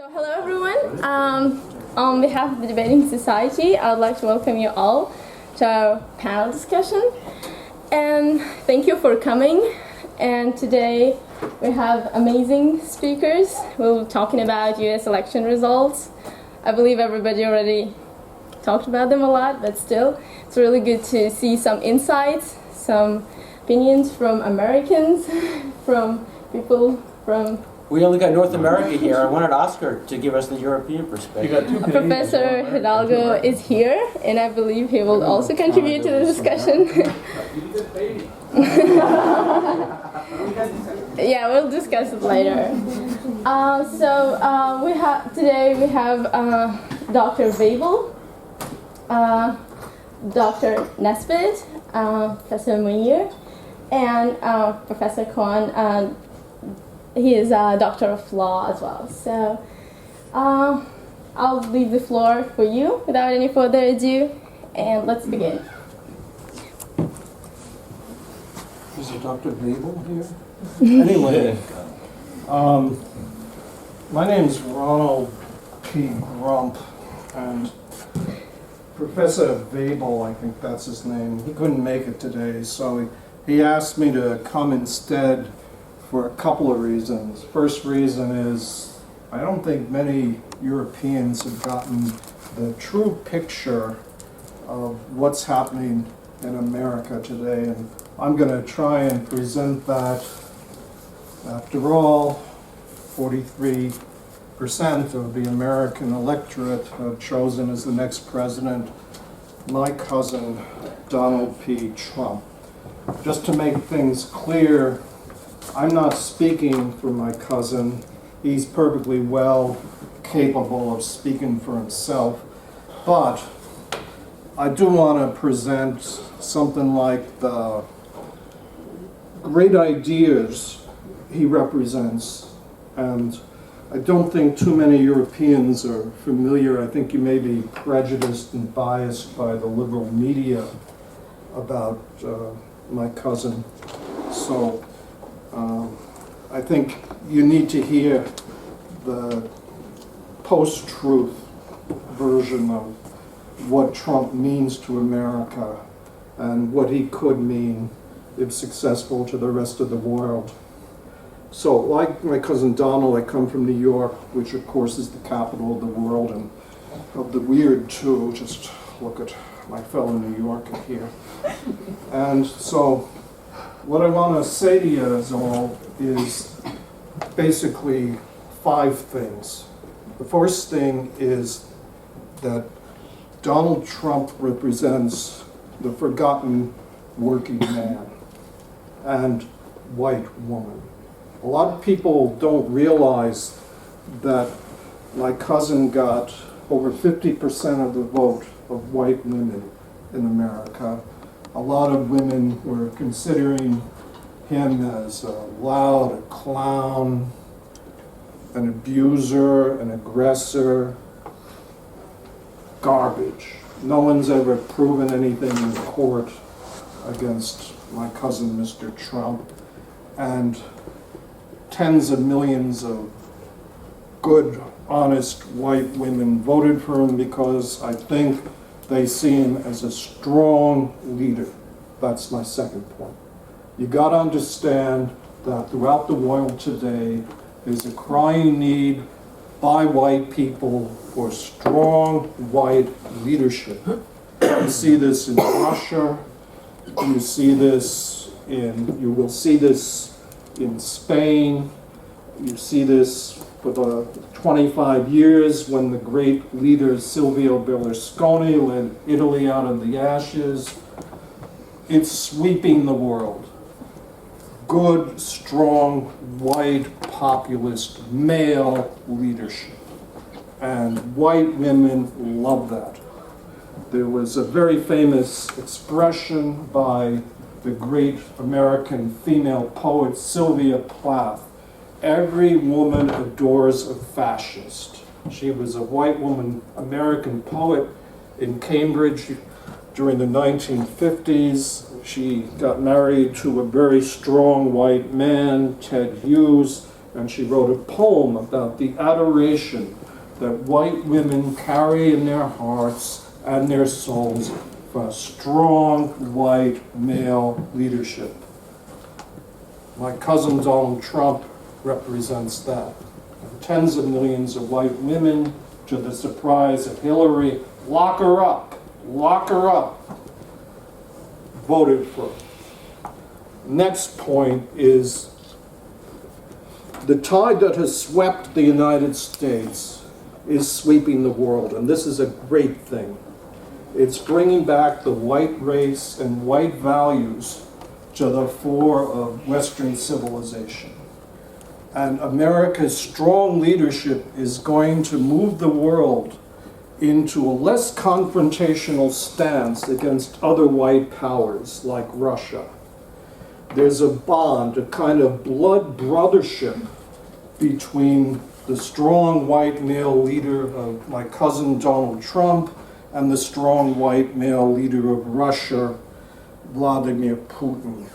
So hello everyone. On behalf of the Debating Society, I would like to welcome you all to our panel discussion. And thank you for coming. And today we have amazing speakers. We'll be talking about US election results. I believe everybody already talked about them a lot, but still, it's really good to see some insights, some opinions from Americans, from people from... We only got North America here. I wanted Oscar to give us the European perspective. Professor Hidalgo is here, and I believe he will also contribute to the discussion. Yeah, we'll discuss it later. Today we have Dr. Webel, Dr. Nesbitt, Professor Muir, and Professor Cohn. He is a doctor of law as well. So I'll leave the floor for you without any further ado, and let's begin. Is it Dr. Webel here? Anyway, my name is Ronald P. Grump, and Professor Webel, I think that's his name, he couldn't make it today, so he asked me to come instead for a couple of reasons. First reason is I don't think many Europeans have gotten the true picture of what's happening in America today, and I'm going to try and present that. After all, 43% of the American electorate have chosen as the next president my cousin, Donald P. Trump. Just to make things clear, I'm not speaking for my cousin. He's perfectly well capable of speaking for himself. But I do want to present something like the great ideas he represents. And I don't think too many Europeans are familiar. I think you may be prejudiced and biased by the liberal media about my cousin. So I think you need to hear the post-truth version of what Trump means to America and what he could mean if successful to the rest of the world. So like my cousin Donald, I come from New York, which of course is the capital of the world and of the weird too. Just look at my fellow New Yorker here. And so what I want to say to you all is basically 5 things. The first thing is that Donald Trump represents the forgotten working man and white woman. A lot of people don't realize that my cousin got over 50% of the vote of white women in America. A lot of women were considering him as a loud, a clown, an abuser, an aggressor, garbage. No one's ever proven anything in court against my cousin, Mr. Trump. And tens of millions of good, honest white women voted for him because I think they see him as a strong leader. That's my second point. You got to understand that throughout the world today, there's a crying need by white people for strong white leadership. You see this in Russia. You see this you will see this in Spain. You see this for the 25 years when the great leader Silvio Berlusconi led Italy out of the ashes. It's sweeping the world. Good, strong, white, populist, male leadership. And white women love that. There was a very famous expression by the great American female poet Sylvia Plath. Every woman adores a fascist. She was a white woman, American poet in Cambridge during the 1950s. She got married to a very strong white man, Ted Hughes, and she wrote a poem about the adoration that white women carry in their hearts and their souls for strong white male leadership. My cousin Donald Trump represents that. And tens of millions of white women, to the surprise of Hillary, lock her up, voted for her. Next point is the tide that has swept the United States is sweeping the world, and this is a great thing. It's bringing back the white race and white values to the fore of Western civilization. And America's strong leadership is going to move the world into a less confrontational stance against other white powers like Russia. There's a bond, a kind of blood brothership between the strong white male leader of my cousin Donald Trump and the strong white male leader of Russia, Vladimir Putin.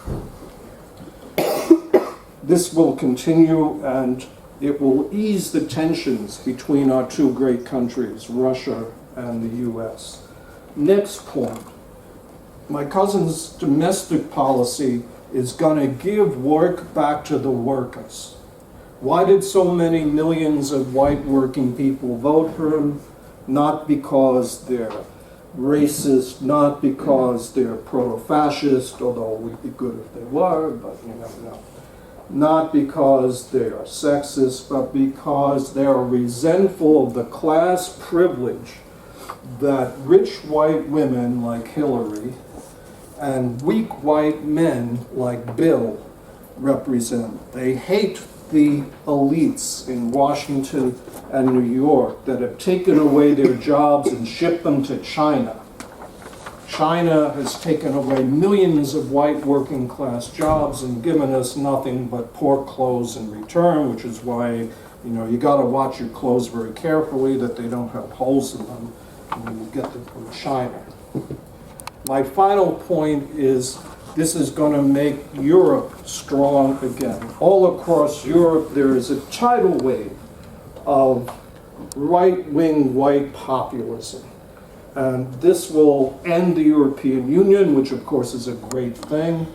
This will continue, and it will ease the tensions between our two great countries, Russia and the US. Next point, my cousin's domestic policy is going to give work back to the workers. Why did so many millions of white working people vote for him? Not because they're racist, not because they're proto-fascist, although it would be good if they were, but you never know. Not because they are sexist, but because they are resentful of the class privilege that rich white women like Hillary and weak white men like Bill represent. They hate the elites in Washington and New York that have taken away their jobs and shipped them to China. China has taken away millions of white working class jobs and given us nothing but poor clothes in return, which is why, you got to watch your clothes very carefully that they don't have holes in them when you get them from China. My final point is this is going to make Europe strong again. All across Europe, there is a tidal wave of right-wing white populism. And this will end the European Union, which of course is a great thing.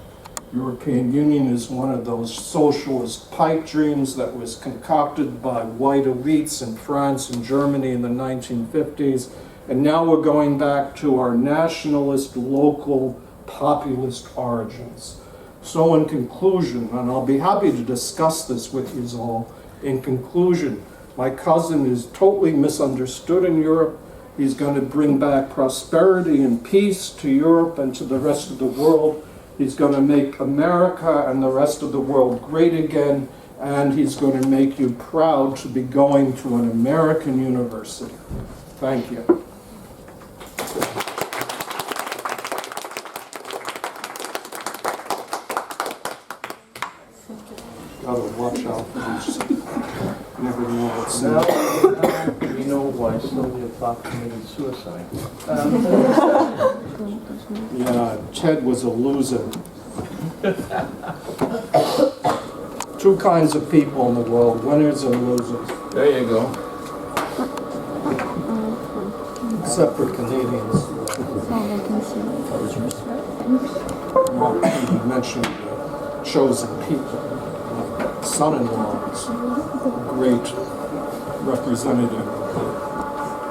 European Union is one of those socialist pipe dreams that was concocted by white elites in France and Germany in the 1950s. And now we're going back to our nationalist, local, populist origins. So in conclusion, and I'll be happy to discuss this with you all, in conclusion, my cousin is totally misunderstood in Europe. He's going to bring back prosperity and peace to Europe and to the rest of the world. He's going to make America and the rest of the world great again, and he's going to make you proud to be going to an American university. Thank you. Gotta watch out for these. Never know what's Now we know why Sylvia Plath committed suicide. Yeah, Ted was a loser. Two kinds of people in the world, winners and losers. There you go. Except for Canadians. Well, you mentioned chosen people. Son-in-law is a great representative of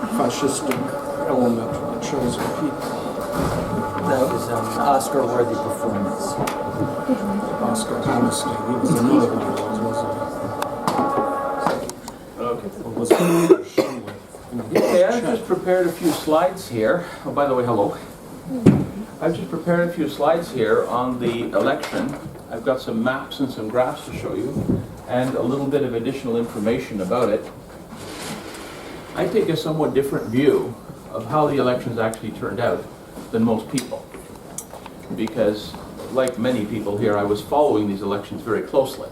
the fascistic element of the chosen people. That was an Oscar-worthy performance. Oscar Hammerstein, he was another one of those, wasn't he? Okay. Okay, I've just prepared a few slides here. Oh, by the way, hello. I've just prepared a few slides here on the election. I've got some maps and some graphs to show you, and a little bit of additional information about it. I take a somewhat different view of how the elections actually turned out than most people, because like many people here, I was following these elections very closely.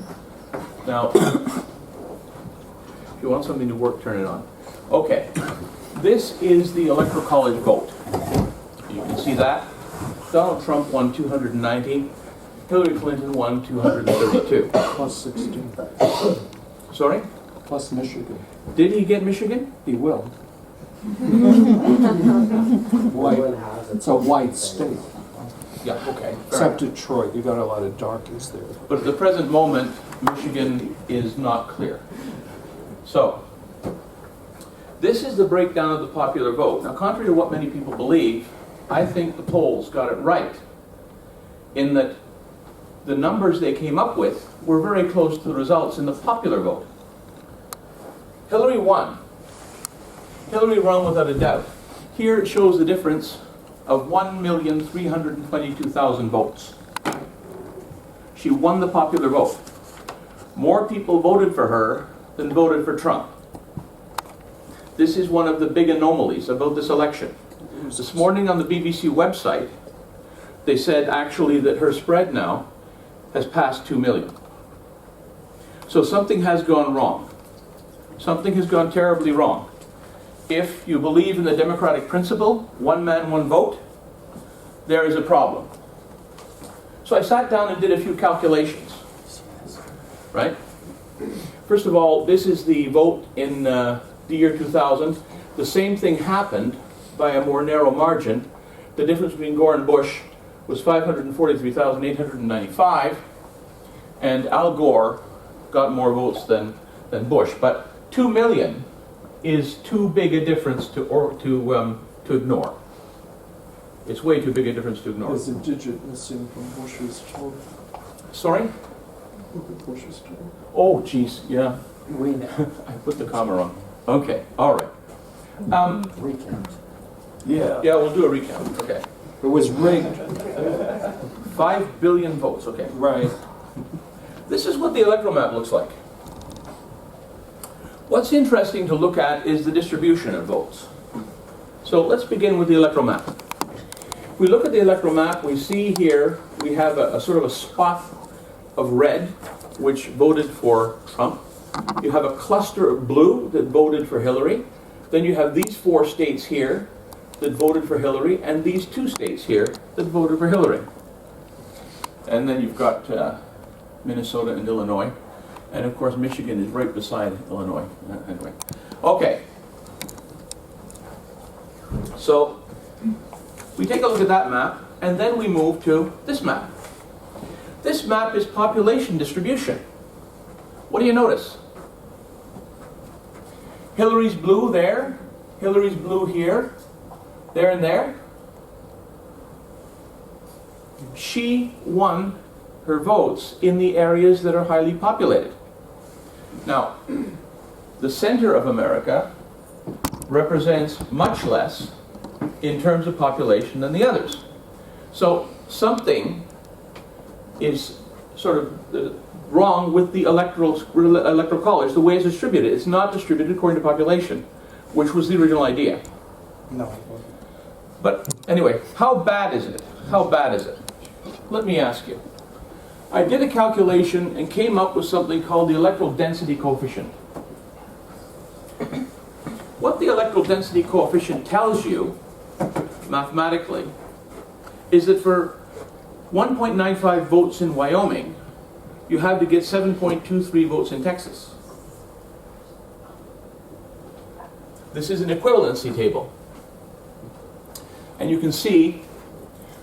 Now, if you want something to work, turn it on. Okay, this is the Electoral College vote. You can see that. Donald Trump won 290. Hillary Clinton won 232. Plus 16. Sorry? Plus Michigan. Did he get Michigan? He will. White. It's a white state. Yeah, okay. Except Detroit. You got a lot of darkies there. But at the present moment, Michigan is not clear. So, this is the breakdown of the popular vote. Now, contrary to what many people believe, I think the polls got it right in that the numbers they came up with were very close to the results in the popular vote. Hillary won. Hillary won without a doubt. Here it shows the difference of 1,322,000 votes. She won the popular vote. More people voted for her than voted for Trump. This is one of the big anomalies about this election. This morning on the BBC website, they said actually that her spread now has passed 2 million. So something has gone wrong. Something has gone terribly wrong. If you believe in the democratic principle, one man, one vote, there is a problem. So I sat down and did a few calculations, right? First of all, this is the vote in the year 2000. The same thing happened by a more narrow margin. The difference between Gore and Bush was 543,895, and Al Gore got more votes than Bush. But 2 million is too big a difference to ignore. It's way too big a difference to ignore. There's a digit missing from Bush's total. Sorry? Look at Bush's total. Oh, geez, yeah. We know. I put the comma wrong. Okay, all right. Recount. Yeah. Yeah, we'll do a recount. Okay. It was rigged. 5 billion votes. Okay. Right. This is what the electoral map looks like. What's interesting to look at is the distribution of votes. So let's begin with the electoral map. If we look at the electoral map, we see here we have a sort of a spot of red, which voted for Trump. You have a cluster of blue that voted for Hillary. Then you have these 4 states here that voted for Hillary, and these 2 states here that voted for Hillary. And then you've got Minnesota and Illinois. And of course, Michigan is right beside Illinois. Anyway. Okay. So, we take a look at that map, and then we move to this map. This map is population distribution. What do you notice? Hillary's blue there, Hillary's blue here, there and there. She won her votes in the areas that are highly populated. Now, the center of America represents much less in terms of population than the others. So something is sort of wrong with the electoral college, the way it's distributed. It's not distributed according to population, which was the original idea. No, it wasn't. But anyway, how bad is it? How bad is it? Let me ask you. I did a calculation and came up with something called the electoral density coefficient. What the electoral density coefficient tells you, mathematically, is that for 1.95 votes in Wyoming, you have to get 7.23 votes in Texas. This is an equivalency table. And you can see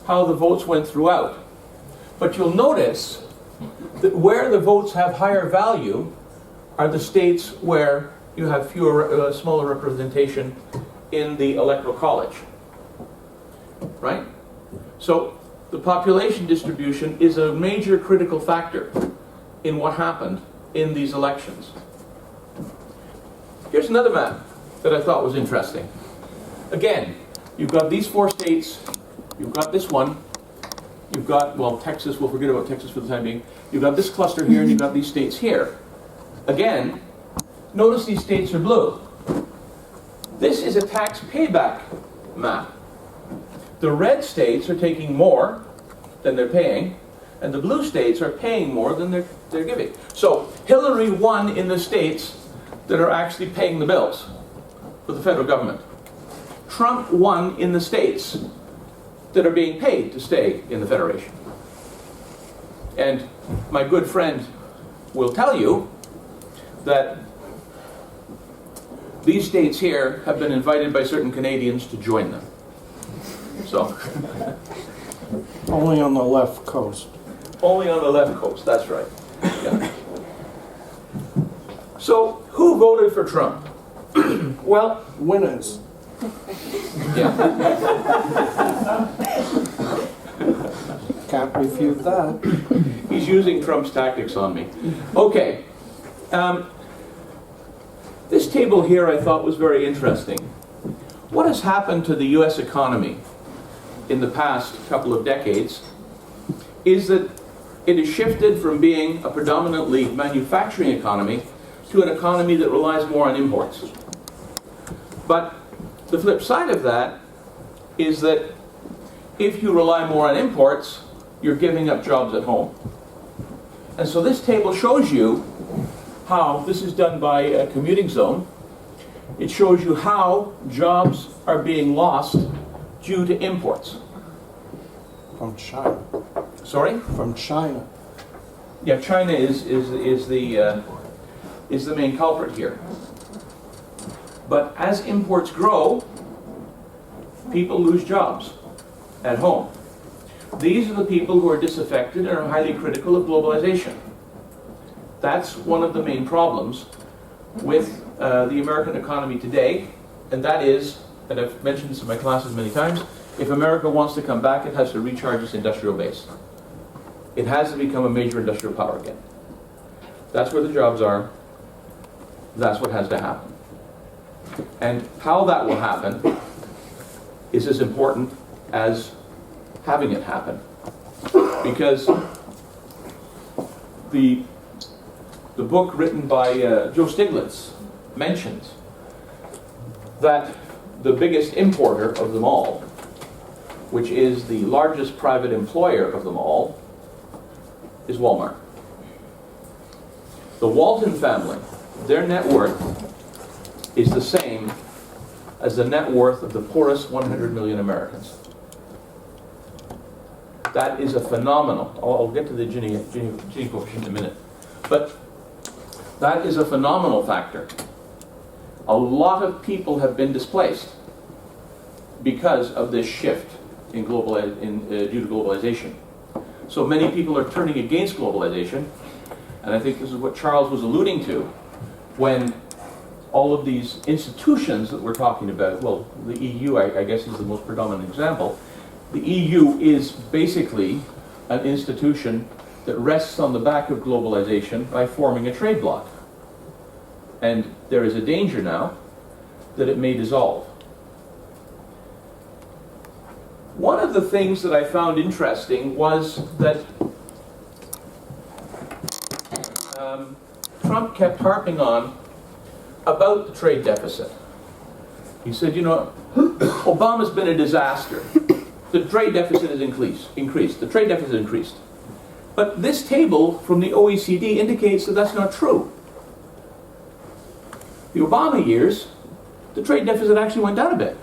how the votes went throughout. But you'll notice that where the votes have higher value are the states where you have smaller representation in the electoral college. Right? So the population distribution is a major critical factor in what happened in these elections. Here's another map that I thought was interesting. Again, you've got these 4 states, you've got this one, you've got, well, Texas, we'll forget about Texas for the time being. You've got this cluster here, and you've got these states here. Again, notice these states are blue. This is a tax payback map. The red states are taking more than they're paying, and the blue states are paying more than they're giving. So Hillary won in the states that are actually paying the bills for the federal government. Trump won in the states that are being paid to stay in the Federation. And my good friend will tell you that these states here have been invited by certain Canadians to join them. So, Only on the left coast. only on the left coast, that's right. Yeah. So, who voted for Trump? Well, Winners. yeah. Can't refute that. He's using Trump's tactics on me. Okay. This table here I thought was very interesting. What has happened to the US economy in the past couple of decades is that it has shifted from being a predominantly manufacturing economy to an economy that relies more on imports. But the flip side of that is that if you rely more on imports, you're giving up jobs at home. And so this table shows you how, this is done by a commuting zone, it shows you how jobs are being lost due to imports. From China. Sorry? From China. Yeah, China is the main culprit here. But as imports grow, people lose jobs at home. These are the people who are disaffected and are highly critical of globalization. That's one of the main problems with the American economy today, and that is, and I've mentioned this in my classes many times, if America wants to come back, it has to recharge its industrial base. It has to become a major industrial power again. That's where the jobs are. That's what has to happen. And how that will happen is as important as having it happen. Because the book written by Joe Stiglitz mentions that the biggest importer of them all, which is the largest private employer of them all, is Walmart. The Walton family, their net worth is the same as the net worth of the poorest 100 million Americans. That is a phenomenal, I'll get to the Gini coefficient in a minute, but that is a phenomenal factor. A lot of people have been displaced because of this shift in due to globalization. So many people are turning against globalization, and I think this is what Charles was alluding to when all of these institutions that we're talking about, well, the EU, I guess, is the most predominant example. The EU is basically an institution that rests on the back of globalization by forming a trade bloc. And there is a danger now that it may dissolve. One of the things that I found interesting was that Trump kept harping on about the trade deficit. He said, you know, Obama's been a disaster. The trade deficit has increased. The trade deficit increased. But this table from the OECD indicates that that's not true. The Obama years, the trade deficit actually went down a bit.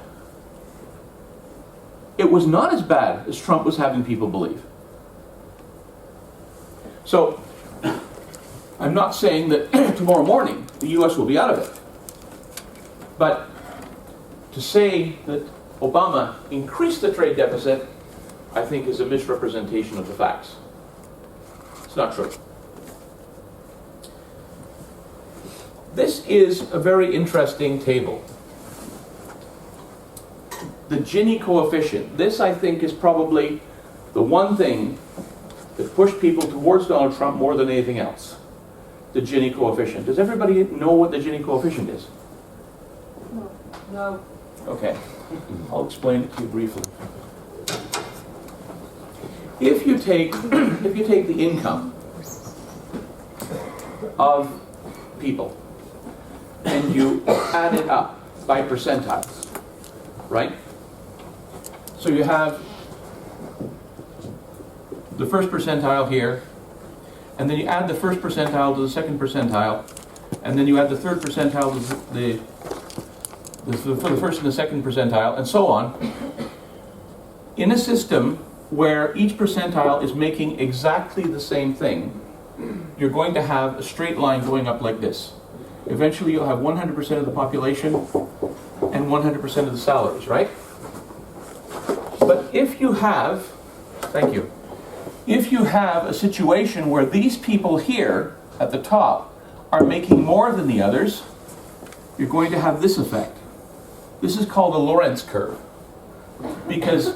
It was not as bad as Trump was having people believe. So, I'm not saying that tomorrow morning the US will be out of it. But to say that Obama increased the trade deficit, I think is a misrepresentation of the facts. It's not true. This is a very interesting table. The Gini coefficient. This, I think, is probably the one thing that pushed people towards Donald Trump more than anything else. The Gini coefficient. Does everybody know what the Gini coefficient is? No. Okay. I'll explain it to you briefly. If you take the income of people and you add it up by percentiles, right? So you have the first percentile here, and then you add the first percentile to the second percentile, and then you add the third percentile to for the first and the second percentile, and so on. In a system where each percentile is making exactly the same thing, you're going to have a straight line going up like this. Eventually you'll have 100% of the population and 100% of the salaries, right? But if you have, thank you, if you have a situation where these people here at the top are making more than the others, you're going to have this effect. This is called a Lorentz curve, because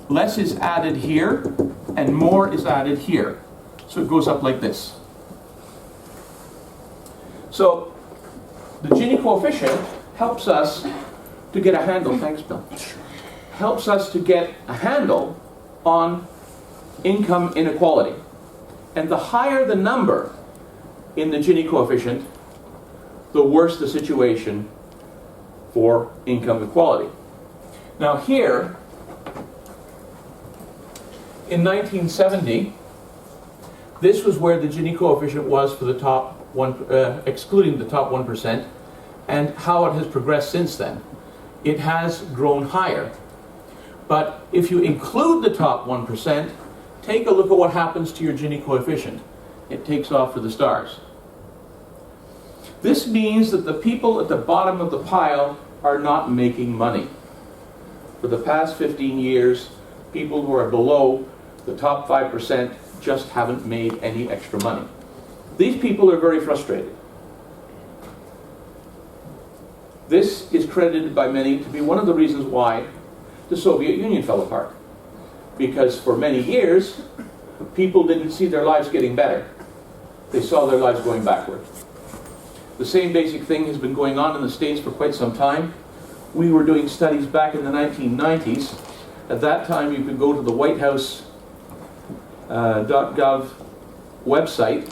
less is added here and more is added here. So it goes up like this. So the Gini coefficient helps us to get a handle, thanks Bill, helps us to get a handle on income inequality. And the higher the number in the Gini coefficient, the worse the situation for income equality. Now here, in 1970, this was where the Gini coefficient was for the top one, excluding the top 1%, and how it has progressed since then. It has grown higher. But if you include the top 1%, take a look at what happens to your Gini coefficient. It takes off for the stars. This means that the people at the bottom of the pile are not making money. For the past 15 years, people who are below the top 5% just haven't made any extra money. These people are very frustrated. This is credited by many to be one of the reasons why the Soviet Union fell apart. Because for many years, people didn't see their lives getting better. They saw their lives going backward. The same basic thing has been going on in the States for quite some time. We were doing studies back in the 1990s. At that time, you could go to the White House .gov website,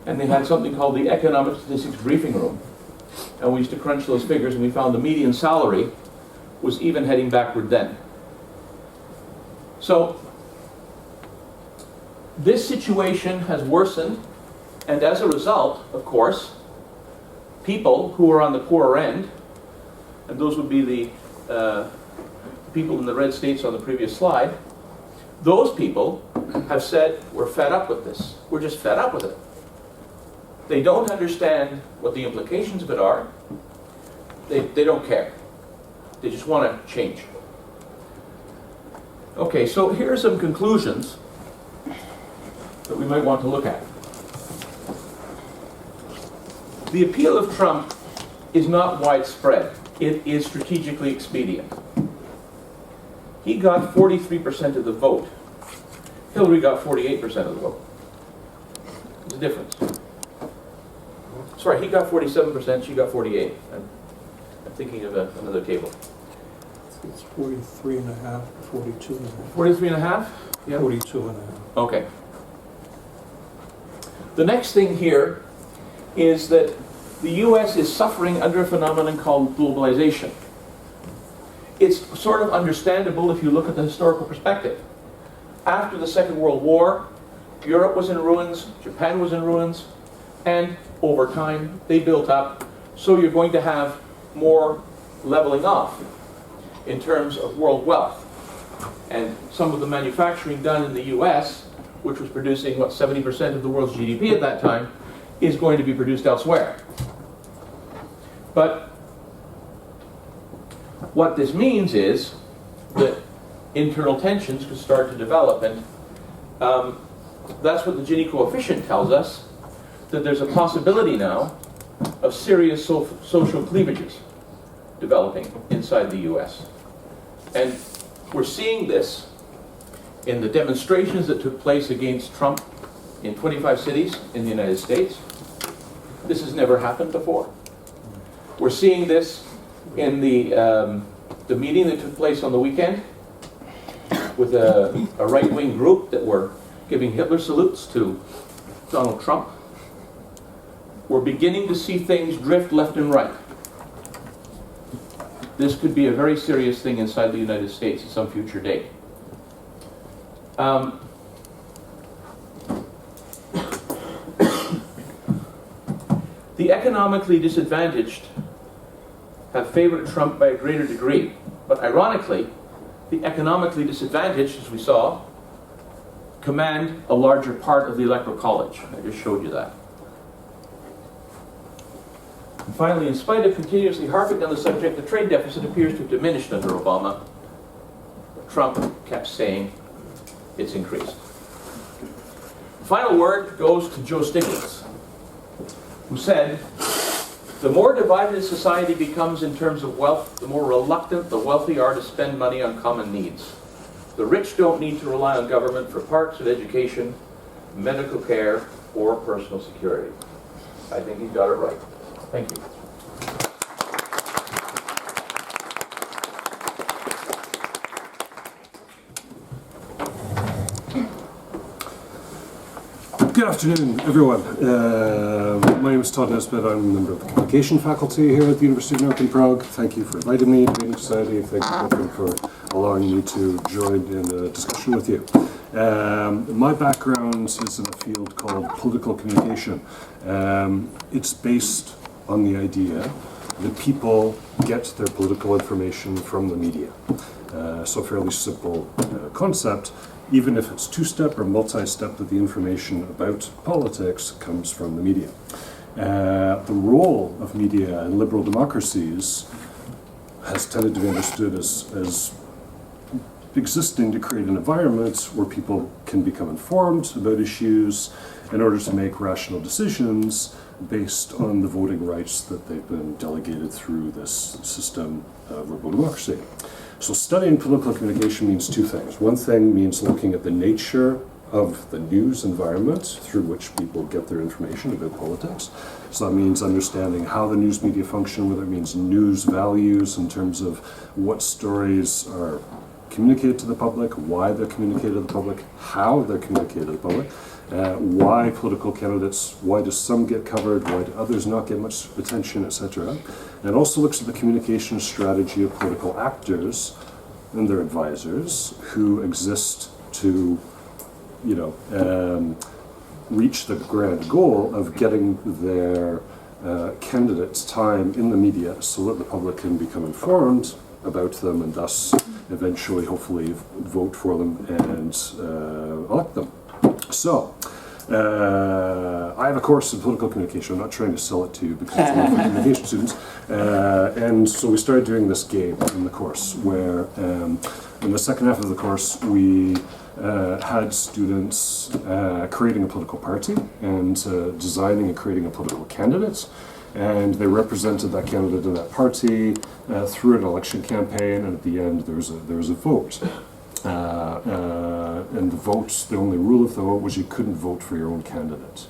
and they had something called the Economic Statistics Briefing Room. And we used to crunch those figures, and we found the median salary was even heading backward then. So this situation has worsened, and as a result, of course, people who are on the poorer end, and those would be the people in the red states on the previous slide, those people have said, we're fed up with this. We're just fed up with it. They don't understand what the implications of it are. They don't care. They just want to change. Okay, so here are some conclusions that we might want to look at. The appeal of Trump is not widespread. It is strategically expedient. He got 43% of the vote. Hillary got 48% of the vote. There's a difference. Sorry, he got 47%, she got 48%. I'm thinking of another table. It's 43 and a half, 42 and a half. 43 and a half? Yeah. 42 and a half. Okay. The next thing here is that the US is suffering under a phenomenon called globalization. It's sort of understandable if you look at the historical perspective. After the Second World War, Europe was in ruins, Japan was in ruins, and over time they built up. So you're going to have more leveling off in terms of world wealth. And some of the manufacturing done in the US, which was producing, what, 70% of the world's GDP at that time, is going to be produced elsewhere. But what this means is that internal tensions could start to develop, and that's what the Gini coefficient tells us, that there's a possibility now of serious social cleavages developing inside the US. And we're seeing this in the demonstrations that took place against Trump in 25 cities in the United States. This has never happened before. We're seeing this in the meeting that took place on the weekend with a right-wing group that were giving Hitler salutes to Donald Trump. We're beginning to see things drift left and right. This could be a very serious thing inside the United States at some future date. The economically disadvantaged have favored Trump by a greater degree. But ironically, the economically disadvantaged, as we saw, command a larger part of the electoral college. I just showed you that. Finally, in spite of continuously harping on the subject, the trade deficit appears to have diminished under Obama. Trump kept saying it's increased. The final word goes to Joe Stiglitz, who said, "The more divided a society becomes in terms of wealth, the more reluctant the wealthy are to spend money on common needs. The rich don't need to rely on government for parks and education, medical care, or personal security." I think he's got it right. Thank you. Good afternoon, everyone. My name is Todd Nesbitt. I'm a member of the communication faculty here at the University of New York in Prague. Thank you for inviting me to the Danish Society. Thank you for allowing me to join in a discussion with you. My background is in a field called political communication. It's based on the idea that people get their political information from the media. So a fairly simple concept. Even if it's two-step or multi-step, that the information about politics comes from the media. The role of media in liberal democracies has tended to be understood as existing to create an environment where people can become informed about issues in order to make rational decisions based on the voting rights that they've been delegated through this system of liberal democracy. So studying political communication means two things. One thing means looking at the nature of the news environment through which people get their information about politics. So that means understanding how the news media function, whether it means news values in terms of what stories are communicated to the public, why they're communicated to the public, how they're communicated to the public, why political candidates, why do some get covered, why do others not get much attention, etc. And it also looks at the communication strategy of political actors and their advisors who exist to, reach the grand goal of getting their candidates' time in the media so that the public can become informed about them and thus eventually, hopefully, vote for them and elect them. So, I have a course in political communication. I'm not trying to sell it to you because it's only for communication students. And so we started doing this game in the course where in the second half of the course we had students creating a political party and designing and creating a political candidate. And they represented that candidate and that party through an election campaign, and at the end there was a vote. And the vote, the only rule of the vote was you couldn't vote for your own candidate.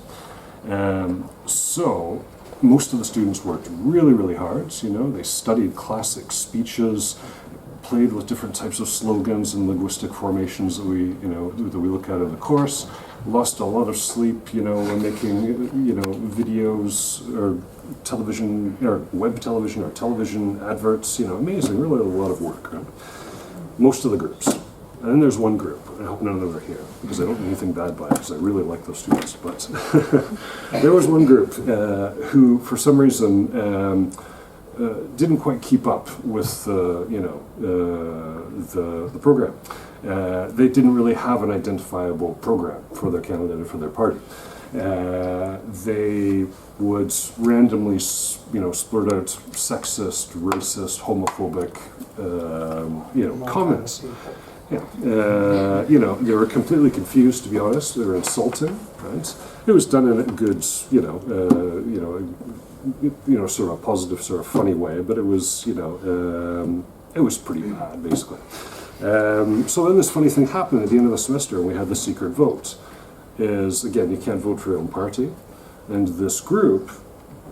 So most of the students worked really, really hard. They studied classic speeches, played with different types of slogans and linguistic formations that we look at in the course. Lost a lot of sleep, when making, videos or television or web television or television adverts. Amazing, really a lot of work. Right? Most of the groups. And then there's one group, I hope none of them are here, because I don't mean anything bad by it, because I really like those students, but there was one group who, for some reason, didn't quite keep up with the program. They didn't really have an identifiable program for their candidate or for their party. They would randomly, splurt out sexist, racist, homophobic, comments. Yeah, they were completely confused, to be honest. They were insulting, right? It was done in a good, sort of a positive, sort of funny way, but it was, it was pretty bad, basically. So then this funny thing happened at the end of the semester, and we had the secret vote. Is, again, you can't vote for your own party, and this group,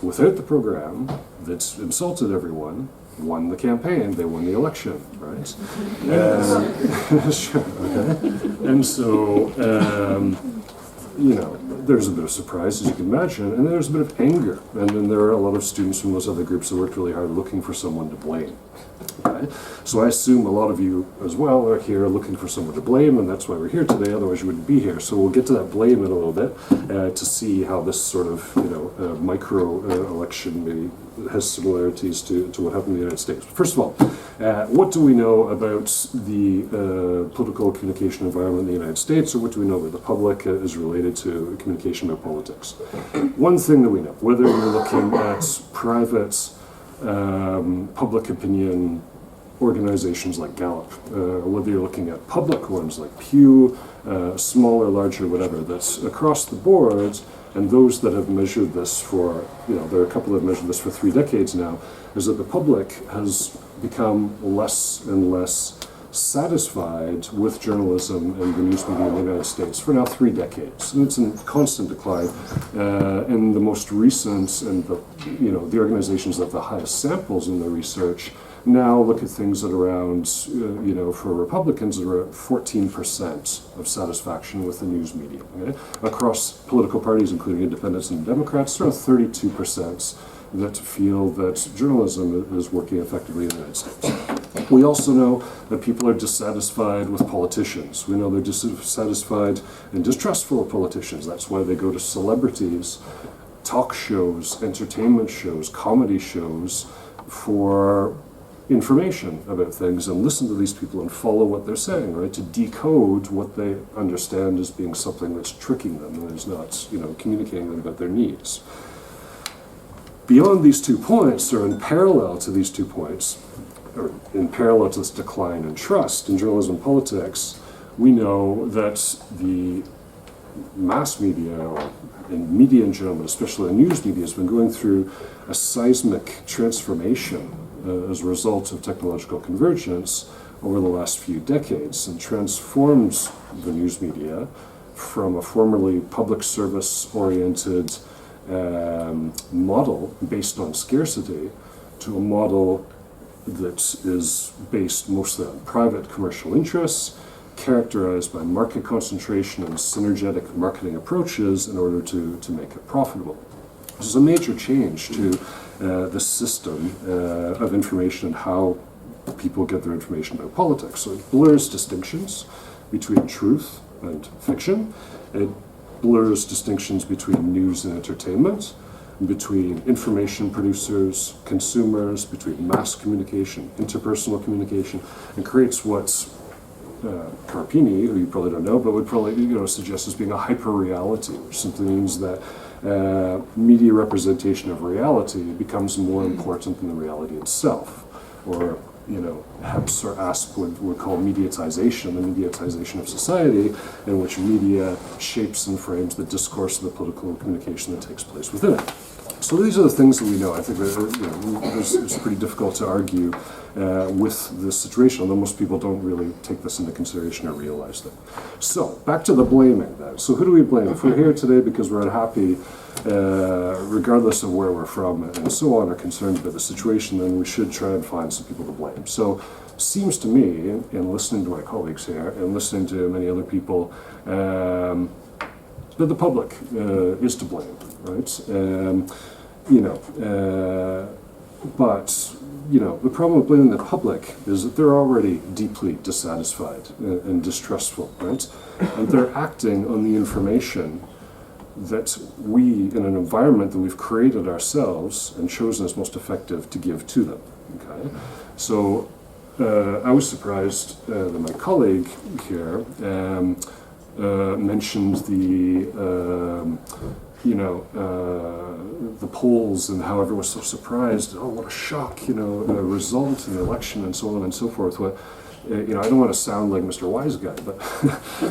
without the program, that insulted everyone, won the campaign, they won the election, right? Sure, okay. And so, there's a bit of surprise, as you can imagine, and there's a bit of anger. And then there are a lot of students from those other groups that worked really hard looking for someone to blame. Okay? So I assume a lot of you as well are here looking for someone to blame, and that's why we're here today, otherwise you wouldn't be here. So we'll get to that blame in a little bit to see how this sort of, micro election maybe has similarities to what happened in the United States. First of all, what do we know about the political communication environment in the United States, or what do we know about the public as related to communication communication about politics. One thing that we know, whether you're looking at private public opinion organizations like Gallup, whether you're looking at public ones like Pew, smaller, larger, whatever, that's across the board, and those that have measured this for, there are a couple that have measured this for 3 decades now, is that the public has become less and less satisfied with journalism and the news media in the United States for now 3 decades. And it's in constant decline. And the most recent, and the organizations that have the highest samples in the research now look at things at around, for Republicans, are at 14% of satisfaction with the news media. Okay? Across political parties, including independents and Democrats, around 32% that feel that journalism is working effectively in the United States. We also know that people are dissatisfied with politicians. We know they're dissatisfied and distrustful of politicians. That's why they go to celebrities, talk shows, entertainment shows, comedy shows for information about things and listen to these people and follow what they're saying, right? To decode what they understand as being something that's tricking them and is not, communicating them about their needs. Beyond these 2 points, or in parallel to these 2 points, or in parallel to this decline in trust in journalism and politics, we know that the mass media, and media in general, but especially the news media, has been going through a seismic transformation as a result of technological convergence over the last few decades, and transformed the news media from a formerly public service oriented model based on scarcity to a model that is based mostly on private commercial interests, characterized by market concentration and synergetic marketing approaches in order to make it profitable. This is a major change to the system of information and how people get their information about politics. So it blurs distinctions between truth and fiction. It blurs distinctions between news and entertainment, between information producers, consumers, between mass communication, interpersonal communication, and creates what's Carpini, who you probably don't know, but would probably suggest as being a hyper-reality, which simply means that media representation of reality becomes more important than the reality itself, or Hepps or Asp would call mediatization, the mediatization of society, in which media shapes and frames the discourse of the political communication that takes place within it. So these are the things that we know. I think that it's pretty difficult to argue with this situation, although most people don't really take this into consideration or realize that. So, back to the blaming then. So who do we blame? If we're here today because we're unhappy, regardless of where we're from and so on, are concerned about the situation, then we should try and find some people to blame. So, seems to me, in listening to my colleagues here, and listening to many other people, that the public is to blame, right? But the problem with blaming the public is that they're already deeply dissatisfied and distrustful, right? And they're acting on the information that we, in an environment that we've created ourselves and chosen as most effective to give to them, okay? So I was surprised that my colleague here mentioned the polls and how everyone was so surprised. Oh, what a shock! Result in the election and so on and so forth. What, I don't want to sound like Mr. Wise Guy, but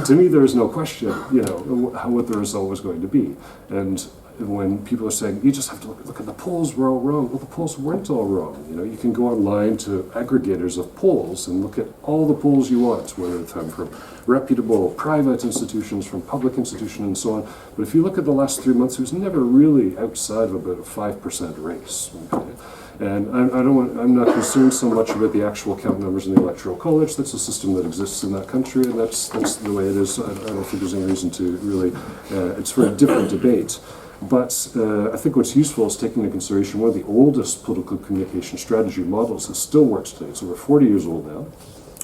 to me, there is no question, what the result was going to be. And when people are saying, you just have to look at the polls were all wrong. Well, the polls weren't all wrong. You can go online to aggregators of polls and look at all the polls you want, whether it's from reputable private institutions, from public institutions, and so on. But if you look at the last 3 months, it was never really outside of about a 5% race. Okay? And I'm not concerned so much about the actual count numbers in the Electoral College. That's a system that exists in that country, and that's the way it is. I don't think there's any reason to really, it's for a different debate. But I think what's useful is taking into consideration one of the oldest political communication strategy models that still works today. It's over 40 years old now.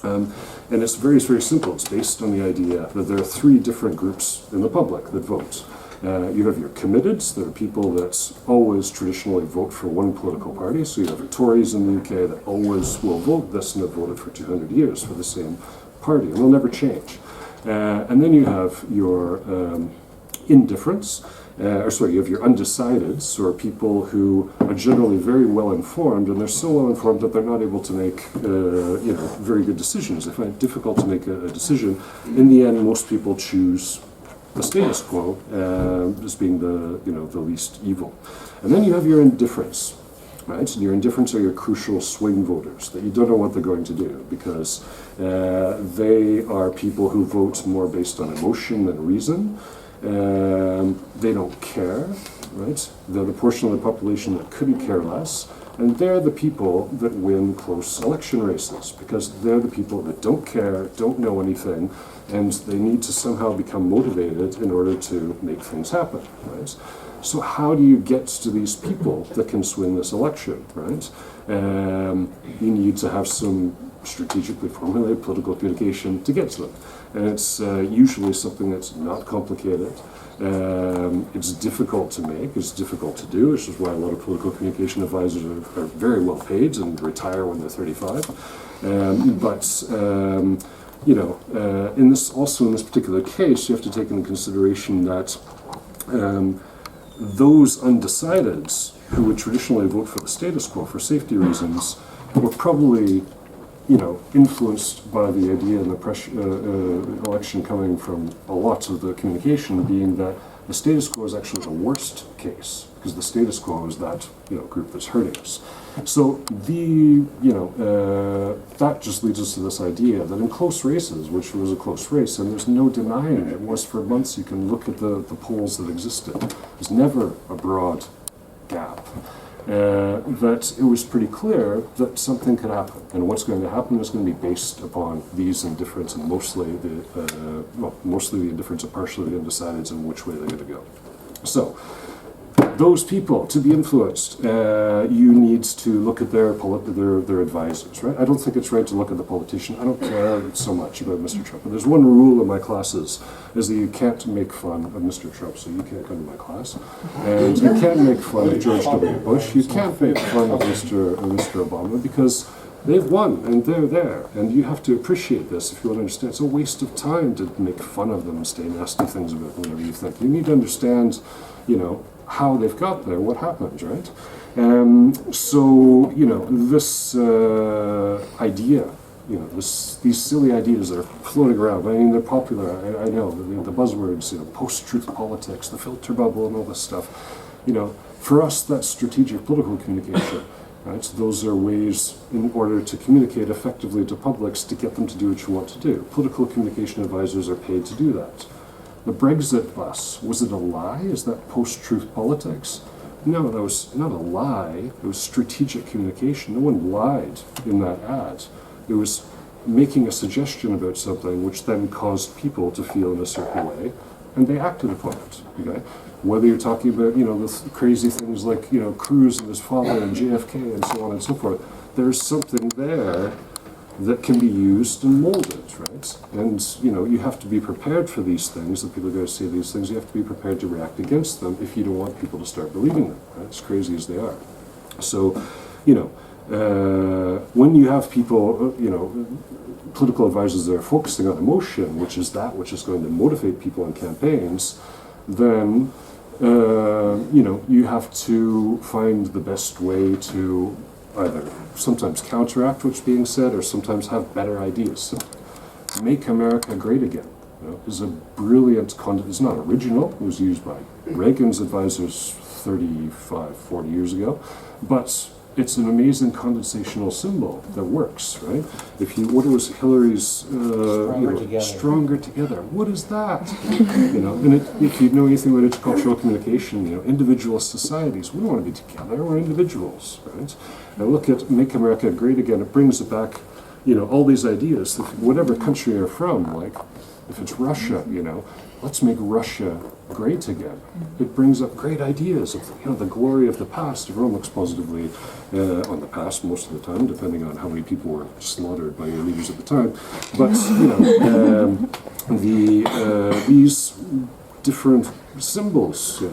And it's very, very simple. It's based on the idea that there are 3 different groups in the public that vote. You have your committeds, that are people that always traditionally vote for one political party. So you have your Tories in the UK that always will vote this and have voted for 200 years for the same party, and they'll never change. And then you have your indifferents, you have your undecideds, or people who are generally very well informed, and they're so well informed that they're not able to make very good decisions. They find it difficult to make a decision. In the end, most people choose the status quo as being the least evil. And then you have your indifference. Right? And your indifferents are your crucial swing voters that you don't know what they're going to do, because they are people who vote more based on emotion than reason. They don't care, right? They're the portion of the population that couldn't care less, and they're the people that win close election races, because they're the people that don't care, don't know anything, and they need to somehow become motivated in order to make things happen, right? So how do you get to these people that can swing this election, right? You need to have some strategically formulated political communication to get to them. And it's usually something that's not complicated. It's difficult to make, it's difficult to do, which is why a lot of political communication advisors are very well paid and retire when they're 35. In this particular case, you have to take into consideration that those undecideds who would traditionally vote for the status quo for safety reasons were probably, influenced by the idea in the election coming from a lot of the communication being that the status quo is actually the worst case, because the status quo is that group that's hurting us. So that just leads us to this idea that in close races, which was a close race, and there's no denying it was for months, you can look at the polls that existed. There's never a broad gap. That it was pretty clear that something could happen, and what's going to happen is going to be based upon these indifferents, and mostly the indifferents and partially the undecideds, and which way they're going to go. So those people, to be influenced, you need to look at their advisors, right? I don't think it's right to look at the politician. I don't care so much about Mr. Trump. But there's one rule in my classes, is that you can't make fun of Mr. Trump, so you can't come to my class. And you can't make fun of George W. Bush. You can't make fun of Mr. Obama, because they've won, and they're there. And you have to appreciate this if you want to understand. It's a waste of time to make fun of them and say nasty things about them, whatever you think. You need to understand, how they've got there, what happened, right? This idea, these silly ideas that are floating around, I mean, they're popular, I know, the buzzwords, post-truth politics, the filter bubble, and all this stuff. For us, that's strategic political communication, right? So those are ways in order to communicate effectively to publics to get them to do what you want to do. Political communication advisors are paid to do that. The Brexit bus, was it a lie? Is that post-truth politics? No, that was not a lie. It was strategic communication. No one lied in that ad. It was making a suggestion about something which then caused people to feel in a certain way, and they acted upon it. Okay? Whether you're talking about, the crazy things like, Cruz and his father and JFK and so on and so forth, there's something there that can be used and molded, right? And, you have to be prepared for these things, that people are going to say these things. You have to be prepared to react against them if you don't want people to start believing them, right? As crazy as they are. So, when you have people, political advisors that are focusing on emotion, which is going to motivate people in campaigns, then, you have to find the best way to either sometimes counteract what's being said, or sometimes have better ideas. Make America Great Again is a brilliant concept. It's not original. It was used by Reagan's advisors 35, 40 years ago, but it's an amazing condensational symbol that works, right? What was Hillary's stronger together? What is that? And if you know anything about intercultural communication, individual societies, we don't want to be together. We're individuals, right? And look at Make America Great Again. It brings it back, all these ideas. Whatever country you're from, like if it's Russia, let's make Russia great again. It brings up great ideas of the glory of the past. Everyone looks positively on the past most of the time, depending on how many people were slaughtered by your leaders at the time. But these different symbols.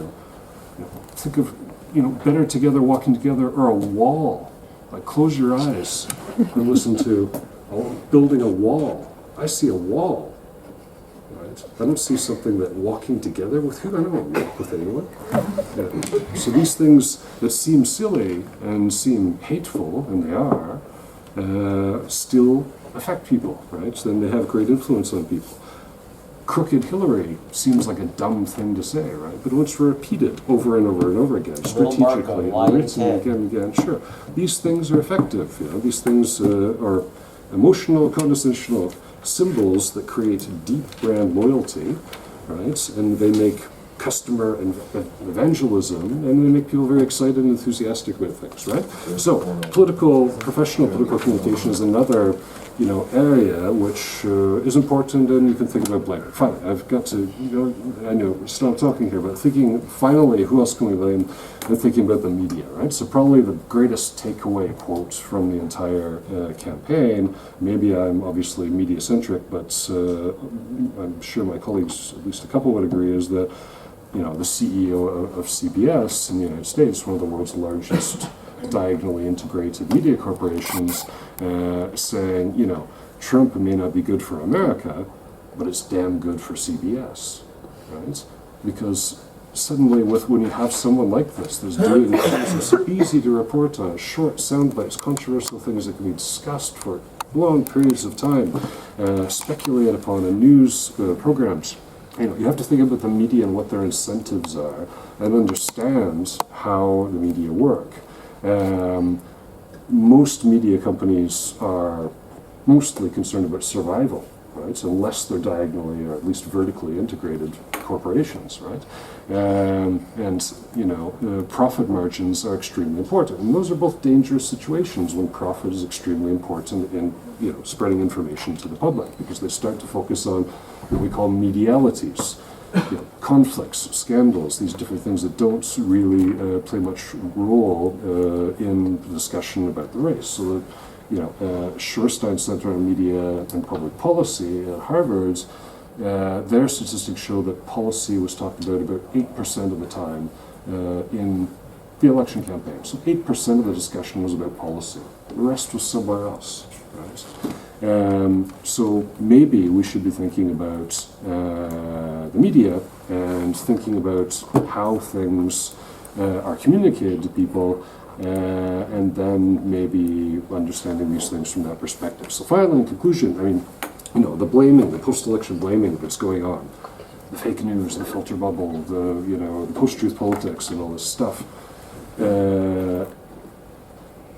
Think of better together, walking together, or a wall. Like close your eyes and listen to building a wall. I see a wall. right? I don't see something that walking together with who? I don't want to walk with anyone. So these things that seem silly and seem hateful, and they are, still affect people, right? So then they have great influence on people. Crooked Hillary seems like a dumb thing to say, right? But once repeated over and over and over again, strategically, written again and again, sure, these things are effective. You know, these things are emotional, condescensional symbols that create deep brand loyalty, right? And they make customer evangelism, and they make people very excited and enthusiastic about things, right? So, professional political communication is another, area which is important, and you can think about blaming. Finally, I've got to, I know, stop talking here, but thinking, finally, who else can we blame? And thinking about the media, right? So probably the greatest takeaway quote from the entire campaign, maybe I'm obviously media-centric, but I'm sure my colleagues, at least a couple would agree, is that the CEO of CBS in the United States, one of the world's largest diagonally integrated media corporations, saying, Trump may not be good for America, but it's damn good for CBS, right? Because suddenly, when you have someone like this that's doing things that's easy to report on, short sound bites, controversial things that can be discussed for long periods of time, speculated upon in news programs. You have to think about the media and what their incentives are, and understand how the media work. Most media companies are mostly concerned about survival, right? So unless they're diagonally or at least vertically integrated corporations, right? Profit margins are extremely important, and those are both dangerous situations when profit is extremely important in spreading information to the public, because they start to focus on what we call medialities, conflicts, scandals, these different things that don't really play much role in the discussion about the race. So that, Schorstein Center on Media and Public Policy at Harvard, their statistics show that policy was talked about 8% of the time in the election campaign. So 8% of the discussion was about policy. The rest was somewhere else, right? So maybe we should be thinking about the media and thinking about how things are communicated to people, and then maybe understanding these things from that perspective. So finally, in conclusion, the blaming, the post-election blaming that's going on, the fake news, the filter bubble, the post-truth politics and all this stuff.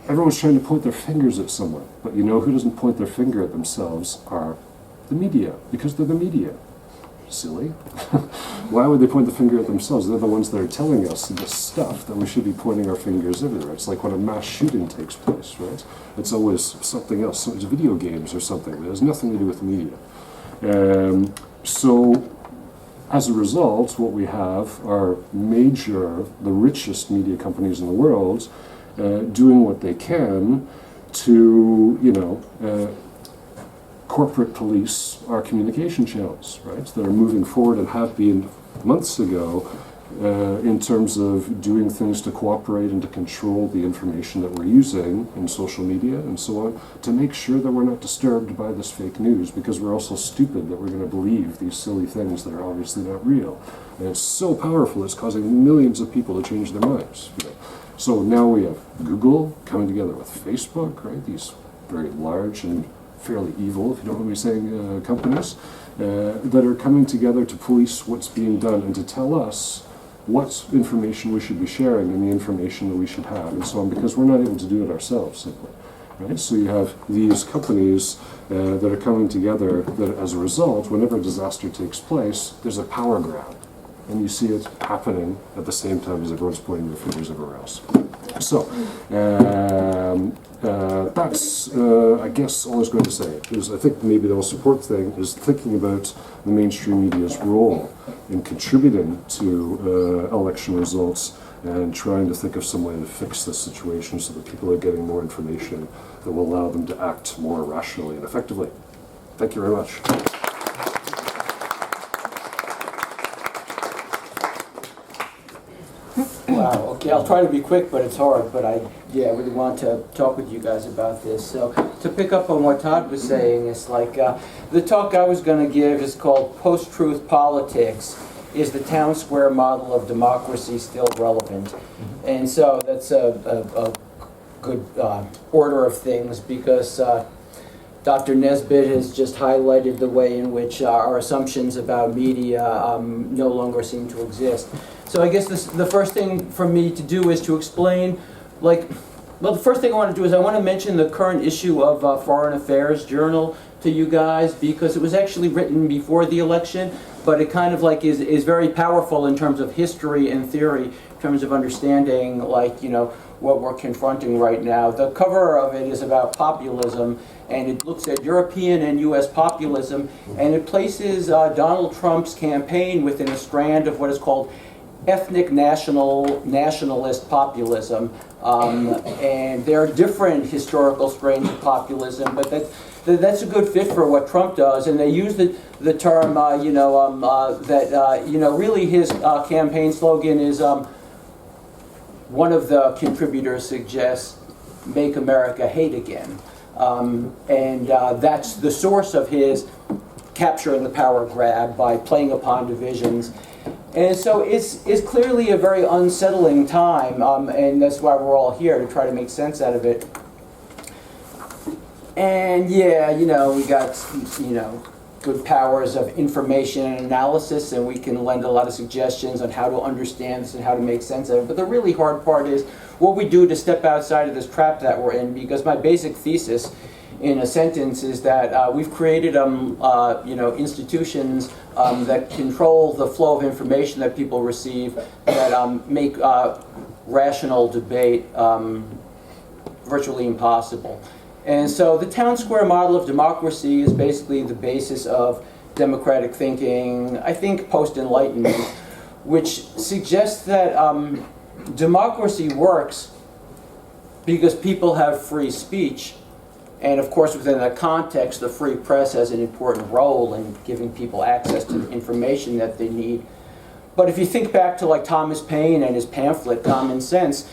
Everyone's trying to point their fingers at someone, but who doesn't point their finger at themselves are the media, because they're the media. Silly. Why would they point the finger at themselves? They're the ones that are telling us this stuff, that we should be pointing our fingers everywhere. It's like when a mass shooting takes place, right? It's always something else. It's video games or something that has nothing to do with media. So, as a result, what we have are the richest media companies in the world, doing what they can to, corporate police our communication channels, right? That are moving forward and have been months ago in terms of doing things to cooperate and to control the information that we're using in social media and so on, to make sure that we're not disturbed by this fake news, because we're also stupid that we're going to believe these silly things that are obviously not real. And it's so powerful, it's causing millions of people to change their minds. So now we have Google coming together with Facebook, right? These very large and fairly evil, if you don't mind me saying, companies that are coming together to police what's being done and to tell us what information we should be sharing and the information that we should have and so on, because we're not able to do it ourselves simply. Right? So you have these companies that are coming together that as a result, whenever a disaster takes place, there's a power grab. And you see it happening at the same time as everyone's pointing their fingers everywhere else. So, that's, I guess, all I was going to say. Is I think maybe the most important thing is thinking about the mainstream media's role in contributing to election results and trying to think of some way to fix this situation so that people are getting more information that will allow them to act more rationally and effectively. Thank you very much. Wow, okay, I'll try to be quick, but it's hard, but I really want to talk with you guys about this. So, to pick up on what Todd was saying, it's like, the talk I was going to give is called Post-Truth Politics. Is the town square model of democracy still relevant? And so that's a good order of things, because Dr. Nesbitt has just highlighted the way in which our assumptions about media no longer seem to exist. So I guess the first thing for me to do is to explain, the first thing I want to do is I want to mention the current issue of Foreign Affairs Journal to you guys, because it was actually written before the election, but it kind of is very powerful in terms of history and theory, in terms of understanding what we're confronting right now. The cover of it is about populism, and it looks at European and U.S. populism, and it places Donald Trump's campaign within a strand of what is called ethnic nationalist populism. And there are different historical strains of populism, but that's a good fit for what Trump does. And they use the term, really his campaign slogan is, one of the contributors suggests, "Make America Hate Again." And that's the source of his capturing the power grab by playing upon divisions. And so it's clearly a very unsettling time, and that's why we're all here, to try to make sense out of it. And we got, good powers of information and analysis, and we can lend a lot of suggestions on how to understand this and how to make sense of it. But the really hard part is what we do to step outside of this trap that we're in, because my basic thesis in a sentence is that we've created institutions that control the flow of information that people receive, that make rational debate virtually impossible. And so the town square model of democracy is basically the basis of democratic thinking, I think post-Enlightenment, which suggests that democracy works because people have free speech. And of course, within that context, the free press has an important role in giving people access to the information that they need. But if you think back to Thomas Paine and his pamphlet, Common Sense,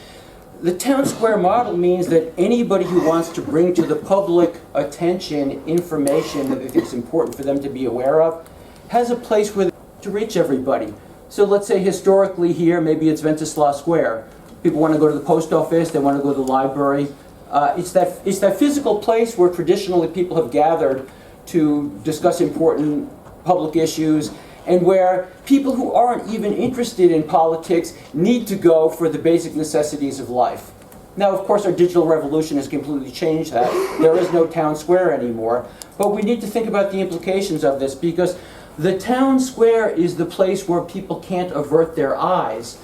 the town square model means that anybody who wants to bring to the public attention information that they think is important for them to be aware of has a place where to reach everybody. So let's say historically here, maybe it's Wenceslaw Square. People want to go to the post office, they want to go to the library. It's that physical place where traditionally people have gathered to discuss important public issues, and where people who aren't even interested in politics need to go for the basic necessities of life. Now, of course, our digital revolution has completely changed that. There is no town square anymore. But we need to think about the implications of this, because the town square is the place where people can't avert their eyes.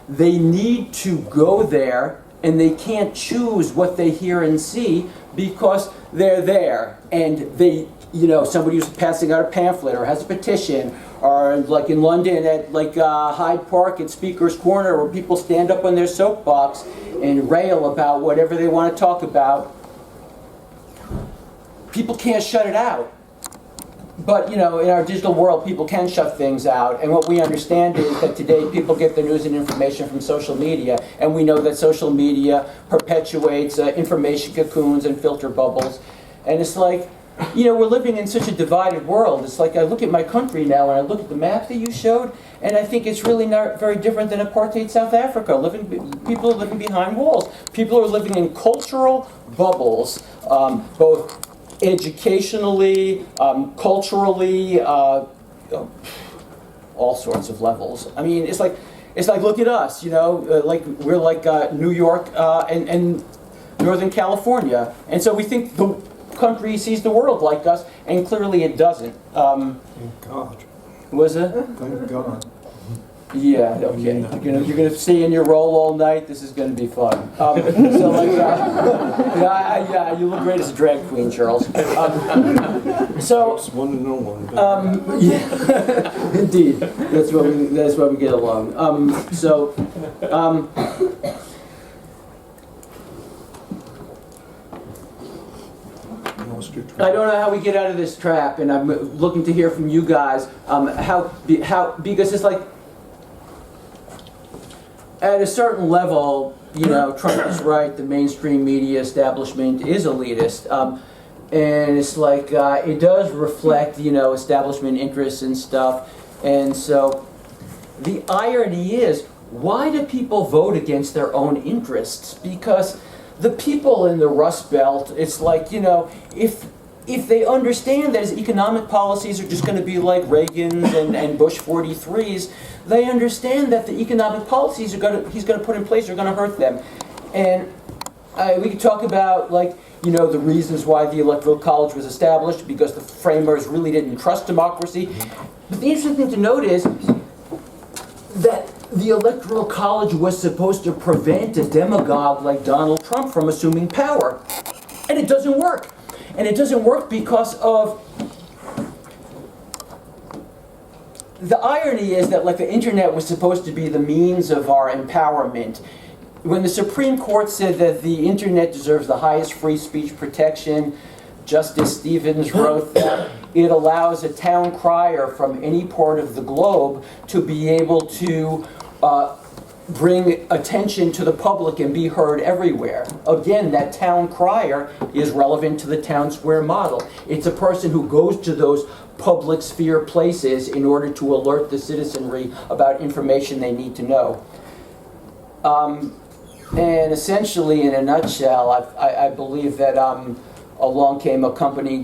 They need to go there, and they can't choose what they hear and see because they're there. And they, somebody who's passing out a pamphlet or has a petition, or like in London at Hyde Park at Speaker's Corner, where people stand up on their soapbox and rail about whatever they want to talk about. People can't shut it out. But, in our digital world, people can shut things out. And what we understand is that today people get their news and information from social media. And we know that social media perpetuates information cocoons and filter bubbles. And it's like, we're living in such a divided world. It's like I look at my country now and I look at the map that you showed, and I think it's really not very different than apartheid South Africa. People are living behind walls. People are living in cultural bubbles, both educationally, culturally, all sorts of levels. I mean, it's like look at us, we're like New York and Northern California, and so we think the country sees the world like us, and clearly it doesn't. Thank God. Was it? Thank God. Yeah, okay. You're gonna stay in your role all night. This is gonna be fun. You look great as a drag queen, Charles. It's one to know one. Yeah, indeed. That's why we get along. I don't know how we get out of this trap, and I'm looking to hear from you guys how because it's like, at a certain level, you know, Trump is right, the mainstream media establishment is elitist. And it's like, it does reflect, you know, establishment interests and stuff. And so the irony is, why do people vote against their own interests? Because the people in the Rust Belt, it's like, you know, if they understand that his economic policies are just going to be like Reagan's and Bush 43's, they understand that the economic policies he's going to put in place are going to hurt them. And we could talk about, like, you know, the reasons why the Electoral College was established, because the framers really didn't trust democracy. But the interesting thing to note is that the Electoral College was supposed to prevent a demagogue like Donald Trump from assuming power. And it doesn't work. And it doesn't work because of... The irony is that, like, the internet was supposed to be the means of our empowerment. When the Supreme Court said that the internet deserves the highest free speech protection, Justice Stevens wrote that it allows a town crier from any part of the globe to be able to bring attention to the public and be heard everywhere. Again, that town crier is relevant to the town square model. It's a person who goes to those public sphere places in order to alert the citizenry about information they need to know. And essentially, in a nutshell, I believe that along came a company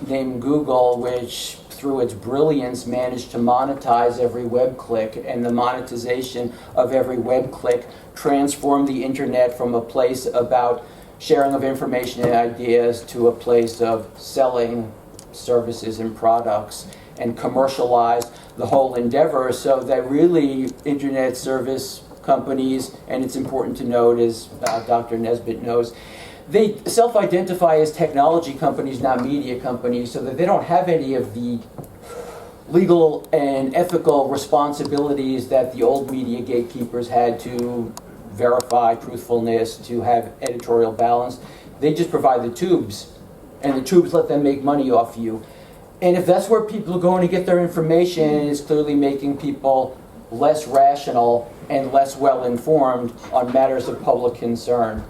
named Google, which through its brilliance managed to monetize every web click, and the monetization of every web click transformed the internet from a place about sharing of information and ideas to a place of selling services and products, and commercialized the whole endeavor, so that really internet service companies, and it's important to note, as Dr. Nesbitt knows, they self-identify as technology companies, not media companies, so that they don't have any of the legal and ethical responsibilities that the old media gatekeepers had to verify truthfulness, to have editorial balance. They just provide the tubes, and the tubes let them make money off you. And if that's where people are going to get their information, it's clearly making people less rational and less well-informed on matters of public concern.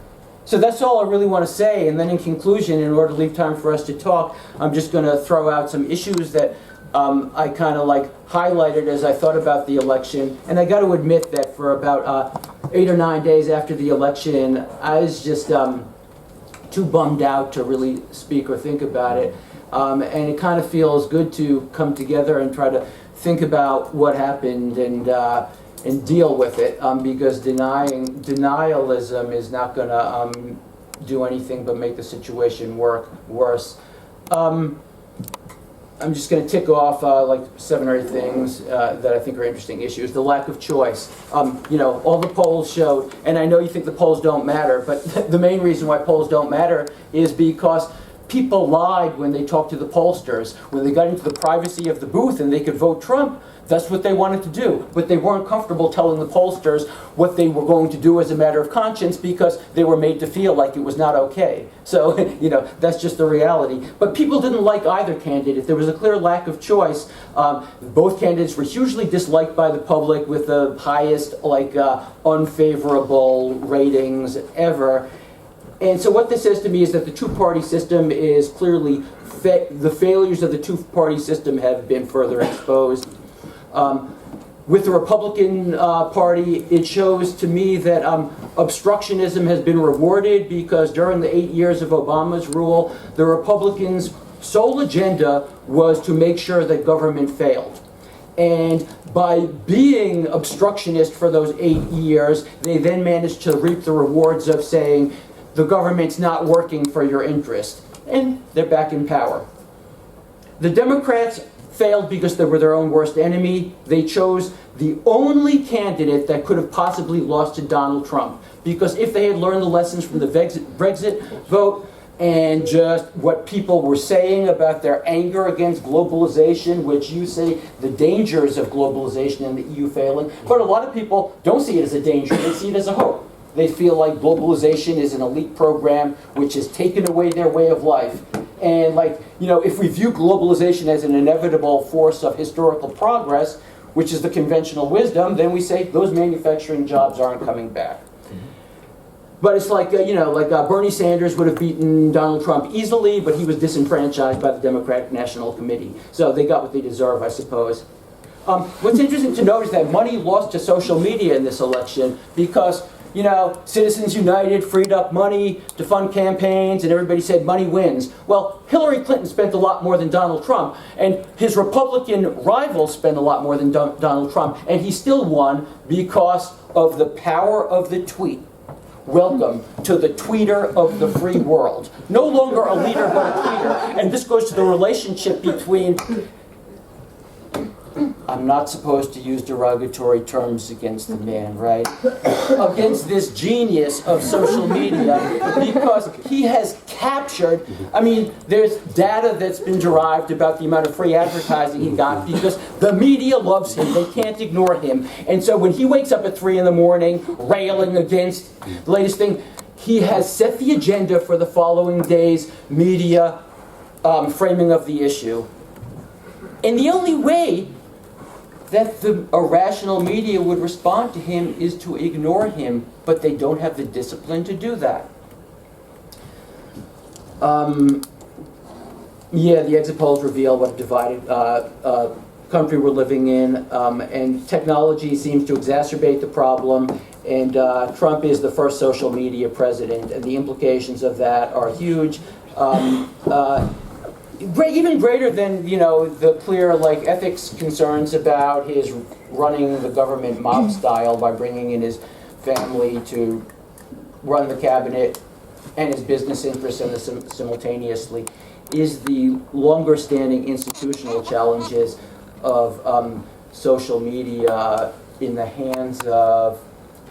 So that's all I really want to say. And then in conclusion, in order to leave time for us to talk, I'm just going to throw out some issues that I kind of like highlighted as I thought about the election. And I got to admit that for about 8 or 9 days after the election, I was just too bummed out to really speak or think about it. And it kind of feels good to come together and try to think about what happened and deal with it, because denialism is not going to do anything but make the situation worse. I'm just going to tick off like 7 or 8 things that I think are interesting issues. The lack of choice. You know, all the polls showed, and I know you think the polls don't matter, but the main reason why polls don't matter is because people lied when they talked to the pollsters. When they got into the privacy of the booth and they could vote Trump, that's what they wanted to do. But they weren't comfortable telling the pollsters what they were going to do as a matter of conscience because they were made to feel like it was not okay. So, you know, that's just the reality. But people didn't like either candidate. There was a clear lack of choice. Both candidates were hugely disliked by the public with the highest, like, unfavorable ratings ever. And so what this says to me is that the two-party system is clearly, the failures of the two-party system have been further exposed. With the Republican Party, it shows to me that obstructionism has been rewarded because during the 8 years of Obama's rule, the Republicans' sole agenda was to make sure that government failed. And by being obstructionist for those 8 years, they then managed to reap the rewards of saying, the government's not working for your interest. And they're back in power. The Democrats failed because they were their own worst enemy. They chose the only candidate that could have possibly lost to Donald Trump. Because if they had learned the lessons from the Brexit vote and just what people were saying about their anger against globalization, which you say the dangers of globalization and the EU failing, but a lot of people don't see it as a danger, they see it as a hope. They feel like globalization is an elite program which has taken away their way of life. And like, you know, if we view globalization as an inevitable force of historical progress, which is the conventional wisdom, then we say those manufacturing jobs aren't coming back. But it's like, Bernie Sanders would have beaten Donald Trump easily, but he was disenfranchised by the Democratic National Committee. So they got what they deserve, I suppose. What's interesting to note is that money lost to social media in this election because, Citizens United freed up money to fund campaigns and everybody said money wins. Well, Hillary Clinton spent a lot more than Donald Trump, and his Republican rivals spent a lot more than Donald Trump, and he still won because of the power of the tweet. Welcome to the tweeter of the free world. No longer a leader, but a tweeter. And this goes to the relationship between... I'm not supposed to use derogatory terms against the man, right? Against this genius of social media, because he has captured, there's data that's been derived about the amount of free advertising he got because the media loves him. They can't ignore him. And so when he wakes up at 3 in the morning, railing against the latest thing, he has set the agenda for the following day's media framing of the issue. And the only way that the irrational media would respond to him is to ignore him, but they don't have the discipline to do that. The exit polls reveal what a divided country we're living in, and technology seems to exacerbate the problem, and Trump is the first social media president, and the implications of that are huge. Even greater than, the clear, ethics concerns about his running the government mob style by bringing in his family to run the cabinet and his business interests simultaneously, is the longer-standing institutional challenges of social media in the hands of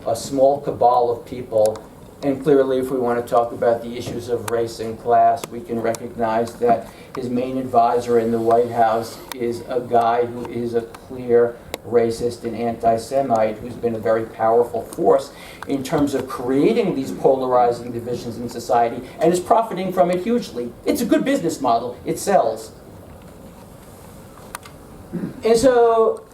a small cabal of people. And clearly, if we want to talk about the issues of race and class, we can recognize that his main advisor in the White House is a guy who is a clear racist and anti-Semite who's been a very powerful force in terms of creating these polarizing divisions in society and is profiting from it hugely. It's a good business model. It sells. And so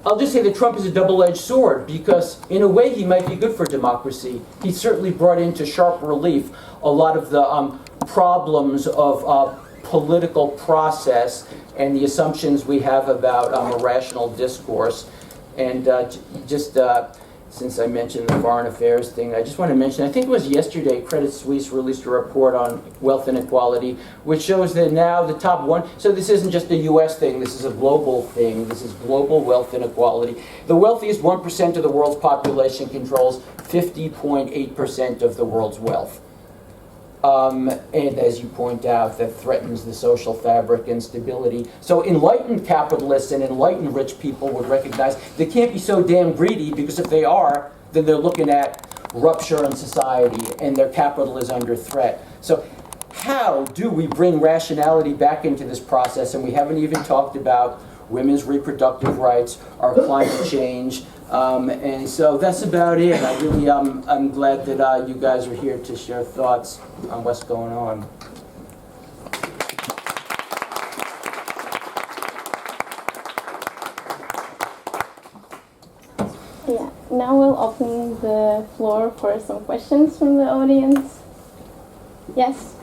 I'll just say that Trump is a double-edged sword because, in a way, he might be good for democracy. He certainly brought into sharp relief a lot of the problems of political process and the assumptions we have about a rational discourse. And since I mentioned the foreign affairs thing, I just want to mention, I think it was yesterday, Credit Suisse released a report on wealth inequality, which shows that now the top one, so this isn't just a US thing, this is a global thing, this is global wealth inequality. The wealthiest 1% of the world's population controls 50.8% of the world's wealth. And as you point out, that threatens the social fabric and stability. So enlightened capitalists and enlightened rich people would recognize they can't be so damn greedy, because if they are, then they're looking at rupture in society and their capital is under threat. So how do we bring rationality back into this process? And we haven't even talked about women's reproductive rights, our climate change. And so that's about it. I really, I'm glad that you guys are here to share thoughts on what's going on. Yeah, now we'll open the floor for some questions from the audience. Yes?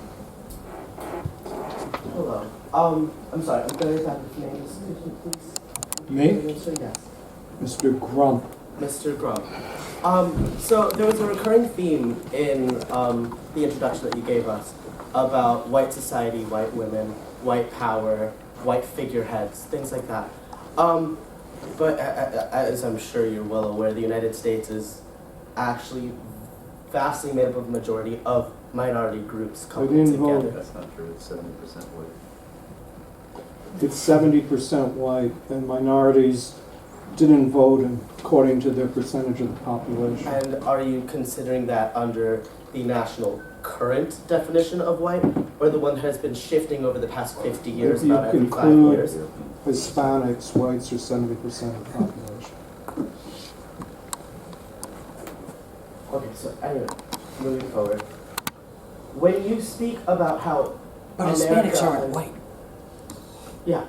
Hello. I'm sorry, I'm going to have the names. Could you please? Me? Yes. Mr. Grump. Mr. Grump. So there was a recurring theme in the introduction that you gave us about white society, white women, white power, white figureheads, things like that. But as I'm sure you're well aware, the United States is actually vastly made up of a majority of minority groups coming together. That's not true. It's 70% white. It's 70% white, and minorities didn't vote according to their percentage of the population. And are you considering that under the national current definition of white, or the one that has been shifting over the past 50 years, If you about every 5 include years? Hispanics, whites are 70% of the population. Okay, so anyway, moving forward. When you speak about how But America Hispanics aren't and- white. Yeah.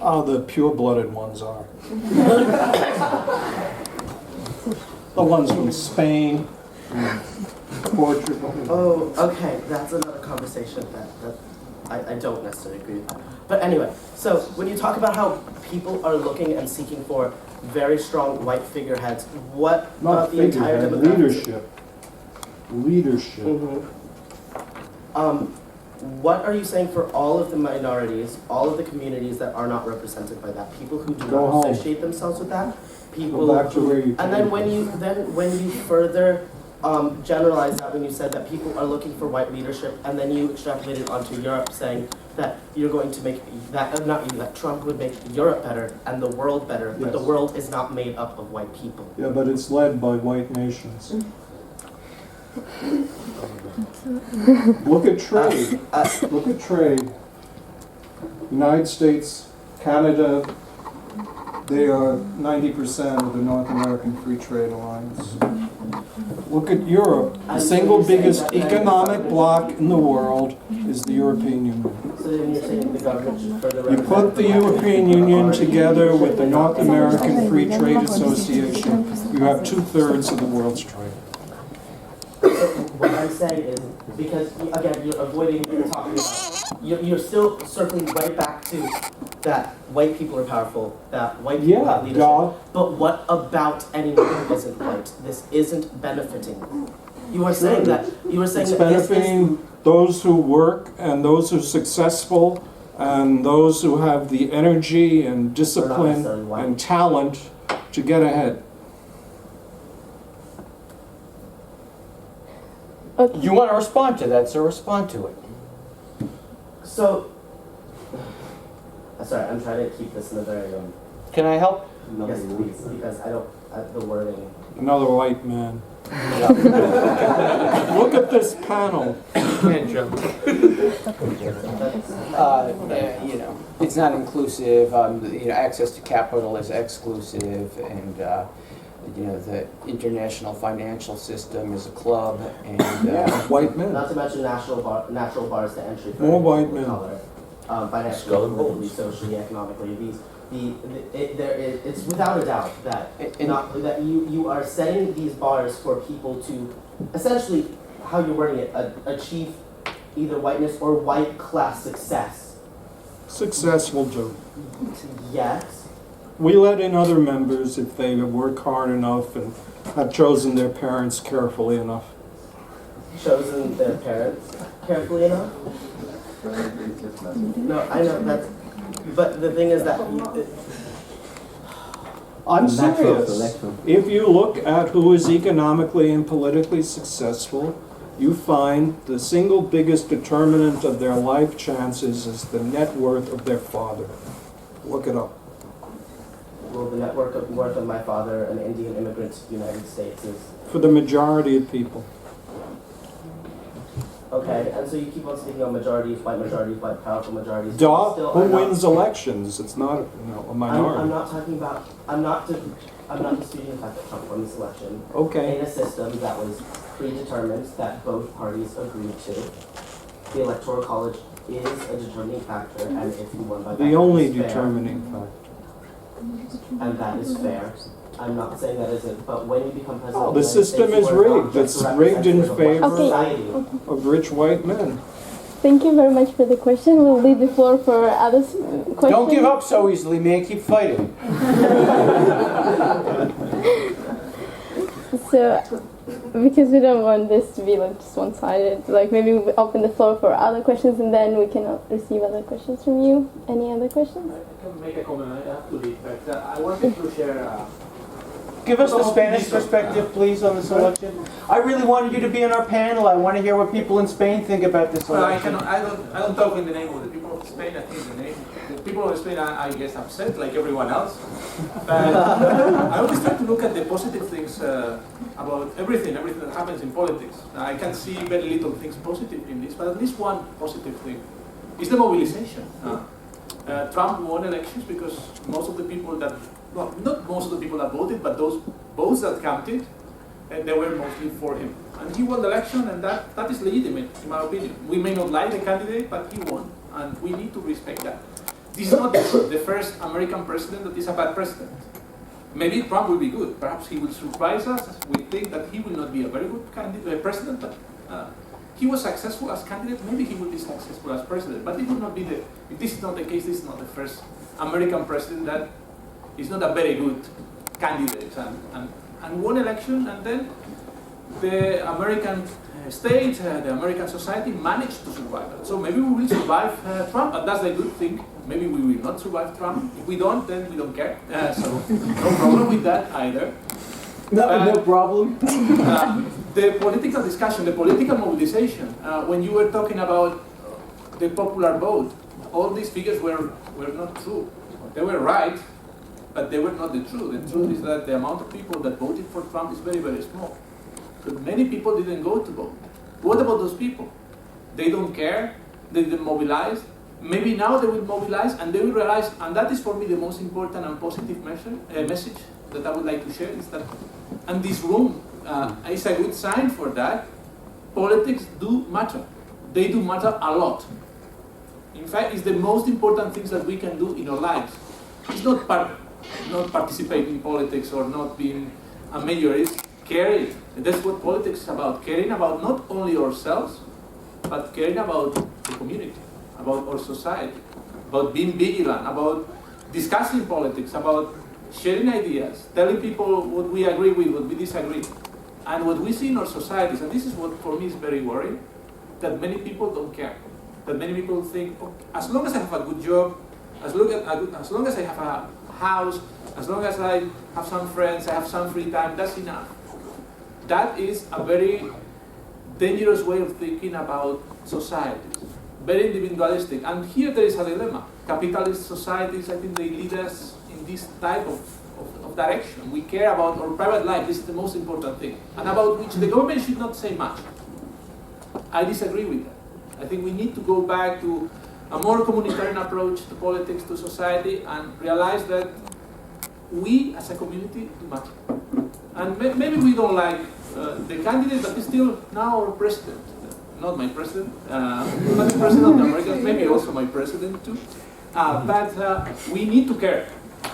Oh, the pure-blooded ones are. The ones from Spain, Portugal. Oh, okay. That's another conversation that I don't necessarily agree with that. But anyway, so when you talk about how people are looking and seeking for very strong white figureheads, what Not about the entire figurehead, demographic? leadership. What are you saying for all of the minorities, all of the communities that are not represented by that? People who do Go not home. associate themselves with that? People Go back to who- where you And then came when you further generalize that, when you said that people are looking for white leadership, and then you extrapolated onto Europe, saying that you're going to make that not you, that Trump would make Europe better and the world better, but the Yes. world is not made up of white people. Yeah, but it's led by white nations. Look at trade. Look at trade. United States, Canada, they are 90% of the North American Free Trade Alliance. Look at Europe. The And so single you're saying biggest that economic bloc in the world is the European Union. So then you're saying the government should further You represent put the European Union together with the North American Free Trade Association, you have 2/3 of the world's trade. What I'm saying is, because, again, you're avoiding what you're talking about. You're still circling right back to that white people are powerful, that white people Yeah, have leadership. duh. But what about anyone who isn't white? This isn't benefiting. You are saying that, you were saying It's that this is, benefiting those who work and those who are successful and those who have the energy and discipline necessarily white. and talent to get ahead. Okay. You want to respond to that, so respond to it. so, sorry, I'm trying to keep this in a very, Can I help? yes, please, because I don't, the wording. Another white man. Look at this panel. Can't jump. You know, it's not inclusive. You know, access to capital is exclusive, and you know, the international financial system is a club, and White men. Not to mention natural bars to entry for More people white of men. color, financially, Skull and politically, bones. socially, economically. It's without a doubt that that you are setting these bars for people to essentially, how you're wording it, achieve either whiteness or white class success. Successful too. Yet, We let in other members if they work hard enough and have chosen their parents carefully enough. chosen their parents carefully enough. No, I know that's. But the thing is that I'm serious. If you look at who is economically and politically successful, you find the single biggest determinant of their life chances is the net worth of their father. Look it up. well, the network of worth of my father, an Indian immigrant to the United States, is For the majority of people. okay. And so you keep on speaking on majorities, white powerful majorities. Duh, Still, who I'm not- wins elections? It's not a I'm minority. not talking about. I'm not disputing the fact that Trump won this election Okay. in a system that was predetermined, that both parties agreed to. The Electoral College is a determining factor, and if you won by that, The only it's fair, determining factor. and that is fair. I'm not saying that isn't, but when you become president, The of United system States, is you are not rigged. just It's a rigged in representative of white favor society. of rich white men. Thank you very much for the question. We'll leave the floor for other questions. don't give up so easily, man. Keep fighting. So, because we don't want this to be like just one-sided, like maybe we open the floor for other questions and then we can receive other questions from you. Any other questions? I can make a comment. I have to leave, but I wanted to share. Give us the Spanish perspective, please, on this election. I really wanted you to be on our panel. I want to hear what people in Spain think about this Well, election. I don't talk in the name of the people of Spain. I think the people of Spain are, I guess, upset like everyone else. But I always try to look at the positive things about everything that happens in politics. I can see very little things positive in this, but at least one positive thing is the mobilization. Trump won elections because most of the people that, well, not most of the people that voted, but those votes that counted, they were mostly for him. And he won the election, and that is legitimate, in my opinion. We may not like the candidate, but he won, and we need to respect that. this is not the first American president that is a bad president. Maybe Trump will be good. Perhaps he will surprise us. We think that he will not be a very good candidate, president, but he was successful as candidate. Maybe he will be successful as president. But it will not be if this is not the case, this is not the first American president that is not a very good candidate and won election, and then the American state, the American society managed to survive it. So maybe we will survive Trump, and that's the good thing. Maybe we will not survive Trump. If we don't, then we don't care. So no problem with that either. No problem. The political discussion, the political mobilization, when you were talking about the popular vote, all these figures were not true. They were right, but they were not the truth. The truth is that the amount of people that voted for Trump is very, very small. But many people didn't go to vote. What about those people? They don't care, they didn't mobilize. Maybe now they will mobilize and they will realize, and that is for me the most important and positive message that I would like to share, is that, and this room is a good sign for that, politics do matter. They do matter a lot. In fact, it's the most important things that we can do in our lives. It's not participating in politics or not being a mayor, it's caring. And that's what politics is about, caring about not only ourselves, but caring about the community, about our society, about being vigilant, about discussing politics, about sharing ideas, telling people what we agree with, what we disagree. And what we see in our societies, and this is what for me is very worrying, that many people don't care. That many people think, oh, as long as I have a good job, as long as I have a house, as long as I have some friends, I have some free time, that's enough. That is a very dangerous way of thinking about societies, very individualistic. And here there is a dilemma. Capitalist societies, I think they lead us in this type of direction. We care about our private life, this is the most important thing, and about which the government should not say much. I disagree with that. I think we need to go back to a more communitarian approach to politics, to society, and realize that we as a community do matter. And maybe we don't like the candidate that is still now our president. Not my president, but the president of the Americans, maybe also my president too. But we need to care.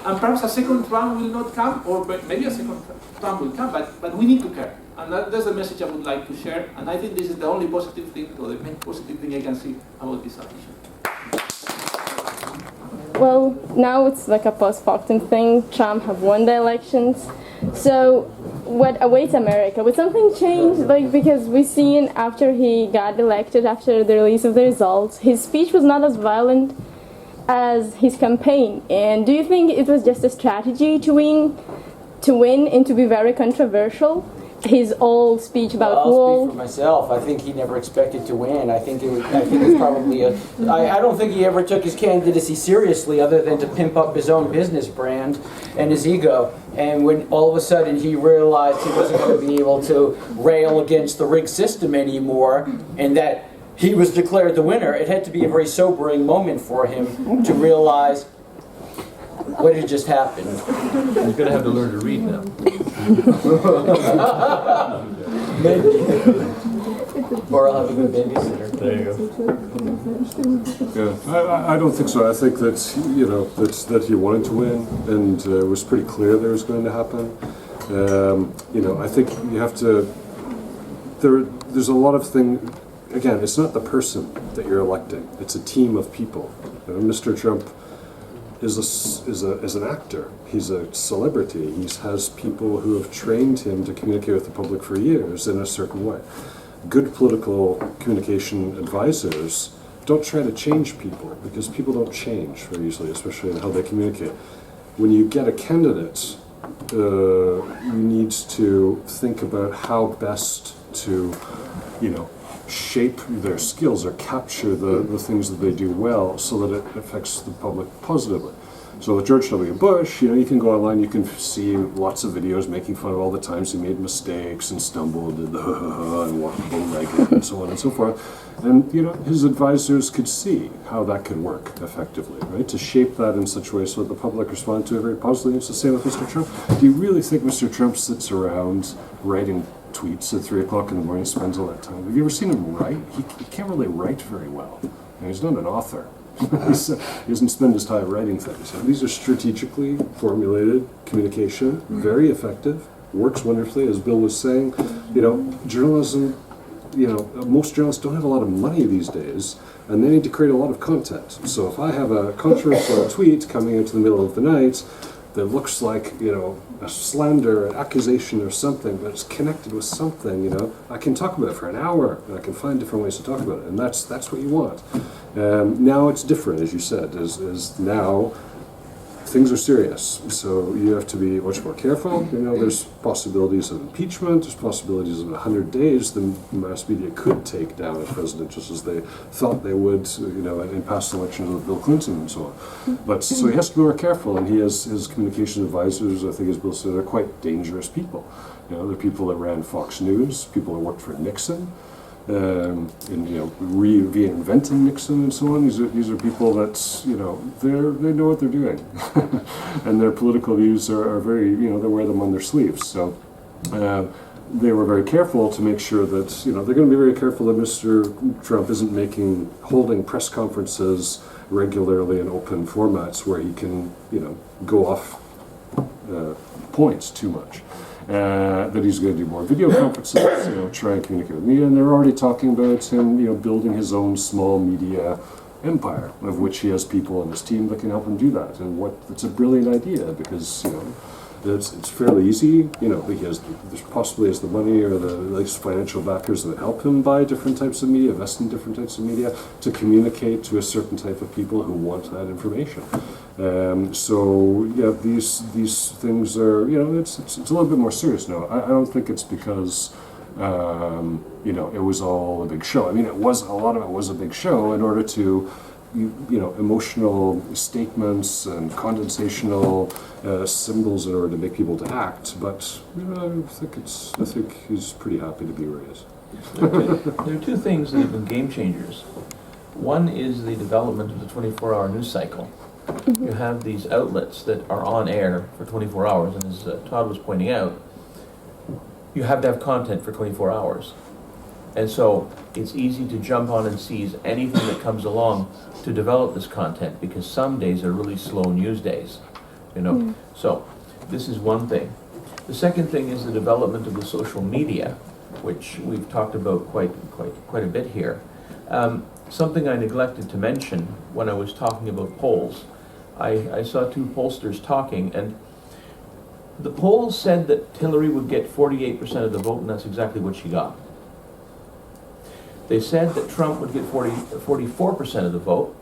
And perhaps a second Trump will not come, or maybe a second Trump will come, but we need to care. And that's the message I would like to share. And I think this is the only positive thing, or the main positive thing I can see about this election. Well, now it's like a post-factum thing. Trump have won the elections. So what awaits America? Would something change? Like, because we've seen after he got elected, after the release of the results, his speech was not as violent as his campaign. And do you think it was just a strategy to win and to be very controversial? His old speech about I'll speak for myself. I think he never expected to win. I think it was probably I don't think he ever took his candidacy seriously, other than to pimp up his own business brand and his ego. And when all of a sudden he realized he wasn't going to be able to rail against the rigged system anymore, and that he was declared the winner, it had to be a very sobering moment for him to realize what had just happened. You're going to have to learn to read now. Maybe. Or I'll have a good babysitter. There you go. Yeah, I don't think so. I think that that he wanted to win, and it was pretty clear that it was going to happen. I think you have to. There's a lot of things. Again, it's not the person that you're electing; it's a team of people. Mr. Trump is an actor. He's a celebrity. He has people who have trained him to communicate with the public for years in a certain way. Good political communication advisors don't try to change people, because people don't change very easily, especially in how they communicate. When you get a candidate, you need to think about how best to, shape their skills or capture the things that they do well, so that it affects the public positively. So with George W. Bush, you can go online, you can see lots of videos making fun of all the times he made mistakes and stumbled and and walked bow-legged and so on and so forth. And his advisors could see how that could work effectively, right? To shape that in such a way so that the public respond to it very positively. It's the same with Mr. Trump. Do you really think Mr. Trump sits around writing tweets at 3 o'clock in the morning, spends all that time? Have you ever seen him write? He can't really write very well. He's not an author. He doesn't spend his time writing things. And these are strategically formulated communication, very effective, works wonderfully, as Bill was saying. You know, journalism, you know, most journalists don't have a lot of money these days, and they need to create a lot of content. So if I have a controversial tweet coming into the middle of the night that looks like, you know, a slander, an accusation or something, but it's connected with something, you know, I can talk about it for an hour, and I can find different ways to talk about it, and that's what you want. Now it's different, as you said, as now things are serious, so you have to be much more careful. You know, there's possibilities of impeachment, there's possibilities of 100 days the mass media could take down a president just as they thought they would, you know, in past elections with Bill Clinton and so on. But so he has to be more careful, and he has his communication advisors, I think as Bill said, are quite dangerous people. You know, they're people that ran Fox News, people that worked for Nixon, and you know, reinventing Nixon and so on. These are people that, you know, they know what they're doing, and their political views are very, you know, they wear them on their sleeves. So they were very careful to make sure that, you know, they're going to be very careful that Mr. Trump isn't holding press conferences regularly in open formats where he can, you know, go off points too much. That he's going to do more video conferences, you know, try and communicate with media, and they're already talking about him, you know, building his own small media empire, of which he has people on his team that can help him do that. And it's a brilliant idea, because, you know, it's fairly easy. You know, there's possibly has the money or the financial backers that help him buy different types of media, invest in different types of media to communicate to a certain type of people who want that information. So yeah, these things are, you know, it's a little bit more serious now. I don't think it's because you know, it was all a big show. I mean, a lot of it was a big show in order to, you know, emotional statements and condensational symbols in order to make people to act. But you know, I think he's pretty happy to be where he is. There are two things that have been game changers. One is the development of the 24-hour news cycle. You have these outlets that are on air for 24 hours, and as Todd was pointing out, you have to have content for 24 hours. And so it's easy to jump on and seize anything that comes along to develop this content, because some days are really slow news days, you know. So this is one thing. The second thing is the development of the social media, which we've talked about quite a bit here. Something I neglected to mention when I was talking about polls. I saw two pollsters talking, and the polls said that Hillary would get 48% of the vote, and that's exactly what she got. They said that Trump would get 44% of the vote,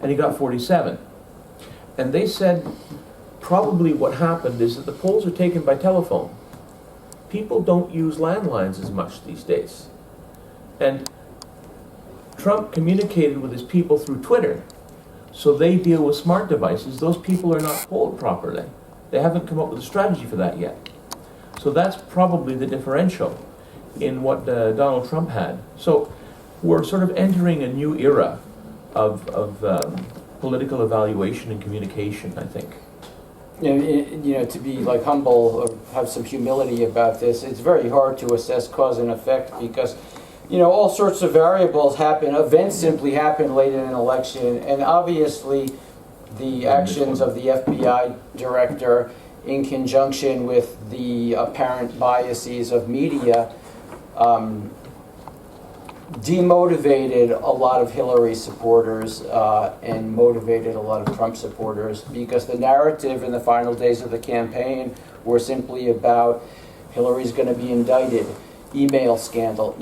and he got 47%. And they said probably what happened is that the polls are taken by telephone. People don't use landlines as much these days. And Trump communicated with his people through Twitter, so they deal with smart devices. Those people are not polled properly. They haven't come up with a strategy for that yet. So that's probably the differential in what Donald Trump had. So we're sort of entering a new era of political evaluation and communication, I think. You know, to be like humble or have some humility about this, it's very hard to assess cause and effect, because, you know, all sorts of variables happen. Events simply happen late in an election, and obviously the actions of the FBI director in conjunction with the apparent biases of media demotivated a lot of Hillary supporters and motivated a lot of Trump supporters, because the narrative in the final days of the campaign were simply about Hillary's going to be indicted, email scandal.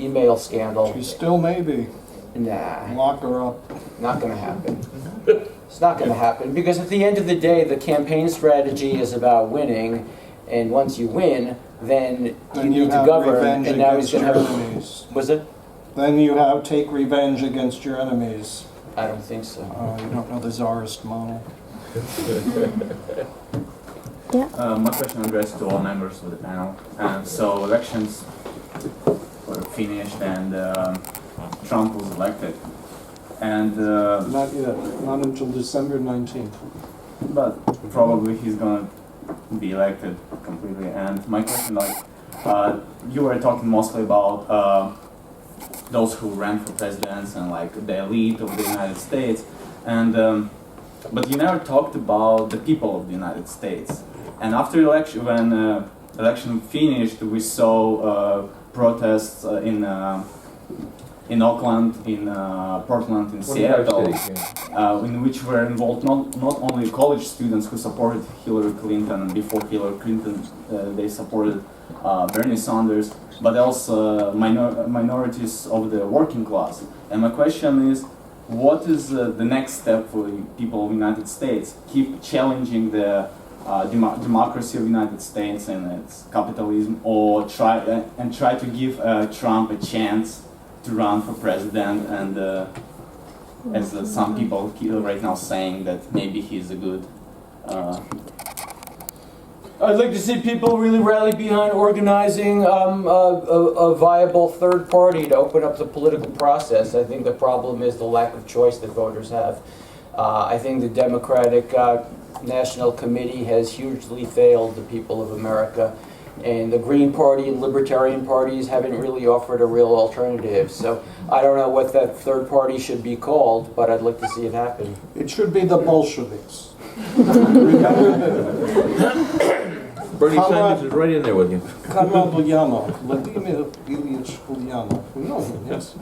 She still may be. Nah, Lock her up. not going to happen. It's not going to happen, because at the end of the day, the campaign strategy is about winning, and once you win, then you need to govern, and now he's going to have enemies. Was it? Then take revenge against your enemies. I don't think so. You don't know the czarist model. My question addressed to all members of the panel. So elections were finished, and Trump was elected. And Not yet. Not until December 19th. but probably he's gonna be elected completely. And my question, you were talking mostly about those who ran for presidents and like the elite of the United States. And but you never talked about the people of the United States. And after election, when election finished, we saw protests in Oakland, in Portland, in Seattle, in which were involved not only college students who supported Hillary Clinton, and before Hillary Clinton they supported Bernie Sanders, but also minorities of the working class. And my question is, what is the next step for the people of the United States? Keep challenging the democracy of the United States and its capitalism, or try to give Trump a chance to run for president, and as some people right now saying that maybe he's a good. I'd like to see people really rally behind organizing a viable third party to open up the political process. I think the problem is the lack of choice that voters have. I think the Democratic National Committee has hugely failed the people of America. And the Green Party and Libertarian parties haven't really offered a real alternative. So I don't know what that third party should be called, but I'd like to see it happen. It should be the Bolsheviks. Bernie Sanders is right in there with you. Comrade Ulyanov, Vladimir Ilyich Ulyanov. You know him, yes?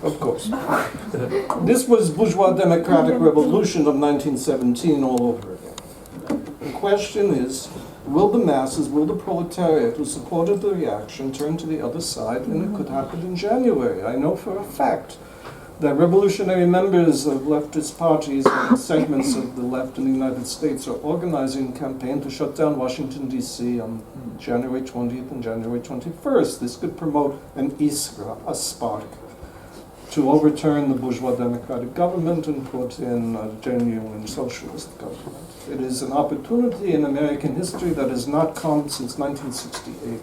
Of course. This was bourgeois democratic revolution of 1917 all over again. The question is, will the masses, will the proletariat who supported the reaction turn to the other side? And it could happen in January. I know for a fact that revolutionary members of leftist parties and segments of the left in the United States are organizing a campaign to shut down Washington, D.C. on January 20th and January 21st. This could promote an iskra, a spark, to overturn the bourgeois democratic government and put in a genuine socialist government. It is an opportunity in American history that has not come since 1968.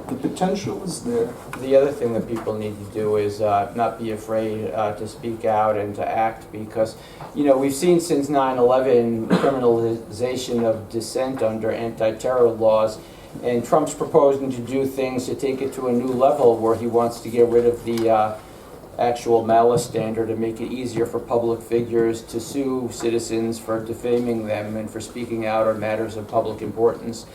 The potential is there. The other thing that people need to do is not be afraid to speak out and to act, because, you know, we've seen since 9/11 criminalization of dissent under anti-terror laws, and Trump's proposing to do things to take it to a new level where he wants to get rid of the actual malice standard and make it easier for public figures to sue citizens for defaming them and for speaking out on matters of public importance.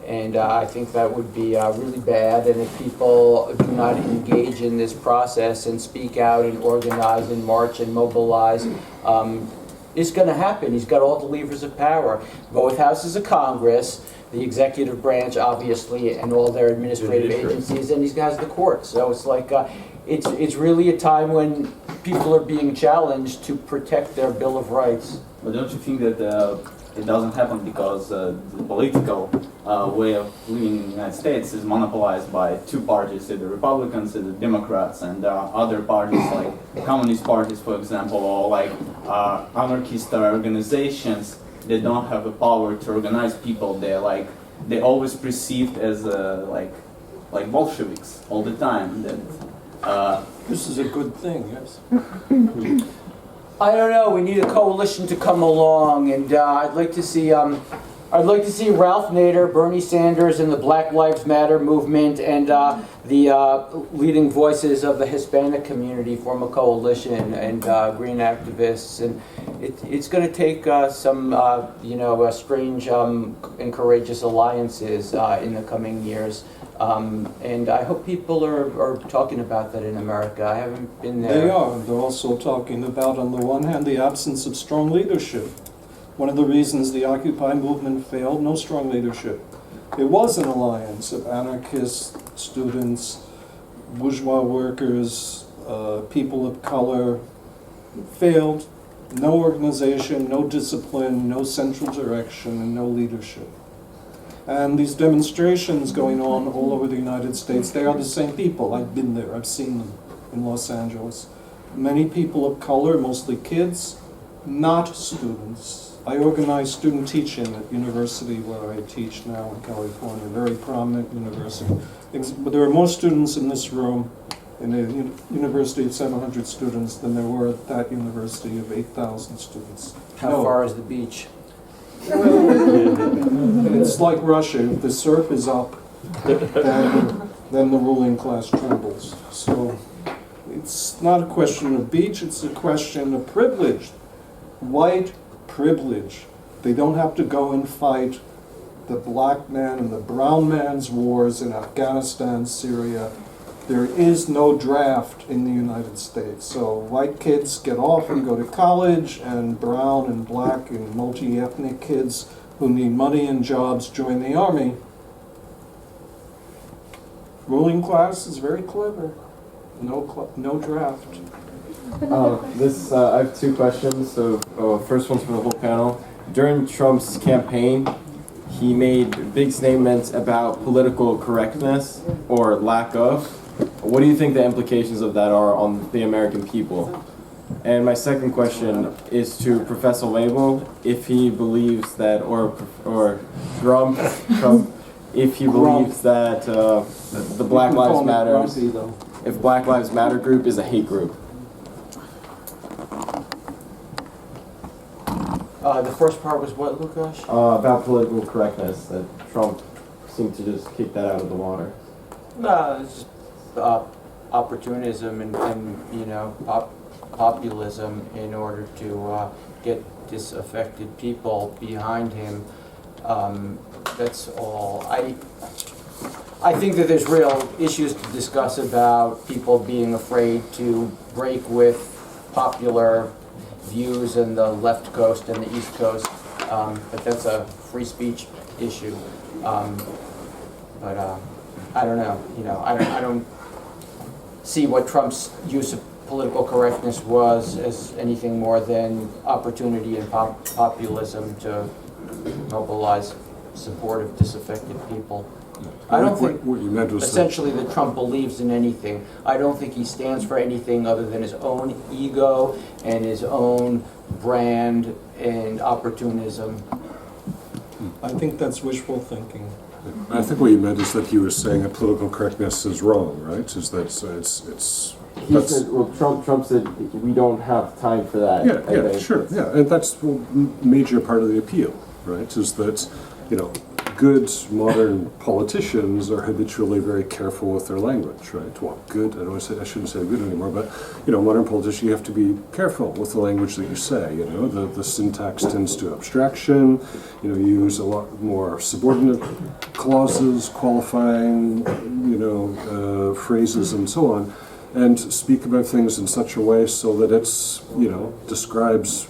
And I think that would be really bad, and if people do not engage in this process and speak out and organize and march and mobilize, it's going to happen. He's got all the levers of power. Both houses of Congress, the executive branch, obviously, and all their administrative agencies, and he has the courts. So it's like, it's really a time when people are being challenged to protect their Bill of Rights. But don't you think that it doesn't happen because the political way of living in the United States is monopolized by two parties, the Republicans and the Democrats, and there are other parties like communist parties, for example, or like anarchist organizations that don't have the power to organize people. They're always perceived as like Bolsheviks all the time. This is a good thing, yes. I don't know. We need a coalition to come along, and I'd like to see Ralph Nader, Bernie Sanders, and the Black Lives Matter movement, and the leading voices of the Hispanic community form a coalition, and green activists, and it's going to take some strange and courageous alliances in the coming years. And I hope people are talking about that in America. I haven't been there. They are. They're also talking about, on the one hand, the absence of strong leadership. One of the reasons the Occupy movement failed, no strong leadership. It was an alliance of anarchists, students, bourgeois workers, people of color. It failed. No organization, no discipline, no central direction, and no leadership. And these demonstrations going on all over the United States, they are the same people. I've been there, I've seen them in Los Angeles. Many people of color, mostly kids, not students. I organize student teaching at university where I teach now in California, a very prominent university. But there are more students in this room in a university of 700 students than there were at that university of 8,000 students. How far is the beach? Well, it's like Russia. If the surf is up, then the ruling class trembles. So it's not a question of beach, it's a question of privilege. white privilege. They don't have to go and fight the black man and the brown man's wars in Afghanistan, Syria. There is no draft in the United States. So white kids get off and go to college, and brown and black and multi-ethnic kids who need money and jobs join the army. Ruling class is very clever. No draft. I have two questions. So first one's for the whole panel. During Trump's campaign, he made big statements about political correctness or lack of. What do you think the implications of that are on the American people? And my second question is to Professor Webel, if he believes that, or Trump, if he believes that the Black Lives Matter, if Black Lives Matter group is a hate group. The first part was what, Lukash? About political correctness, that Trump seemed to just kick that out of the water. No, it's just opportunism and populism in order to get disaffected people behind him. That's all. I think that there's real issues to discuss about people being afraid to break with popular views in the left coast and the east coast, but that's a free speech issue. But I don't know. I don't see what Trump's use of political correctness was as anything more than opportunity and populism to mobilize support of disaffected people. I don't think what you meant was essentially that Trump believes in anything. I don't think he stands for anything other than his own ego and his own brand and opportunism. I think that's wishful thinking. I think what you meant is that he was saying that political correctness is wrong, right? Is that it's He said, well, Trump said we don't have time for that. Yeah, sure, yeah, and that's a major part of the appeal, right? Is that, good modern politicians are habitually very careful with their language, right? Well, good, I shouldn't say good anymore, but, modern politicians, you have to be careful with the language that you say, the syntax tends to abstraction, you use a lot more subordinate clauses, qualifying, phrases and so on, and speak about things in such a way so that it's, describes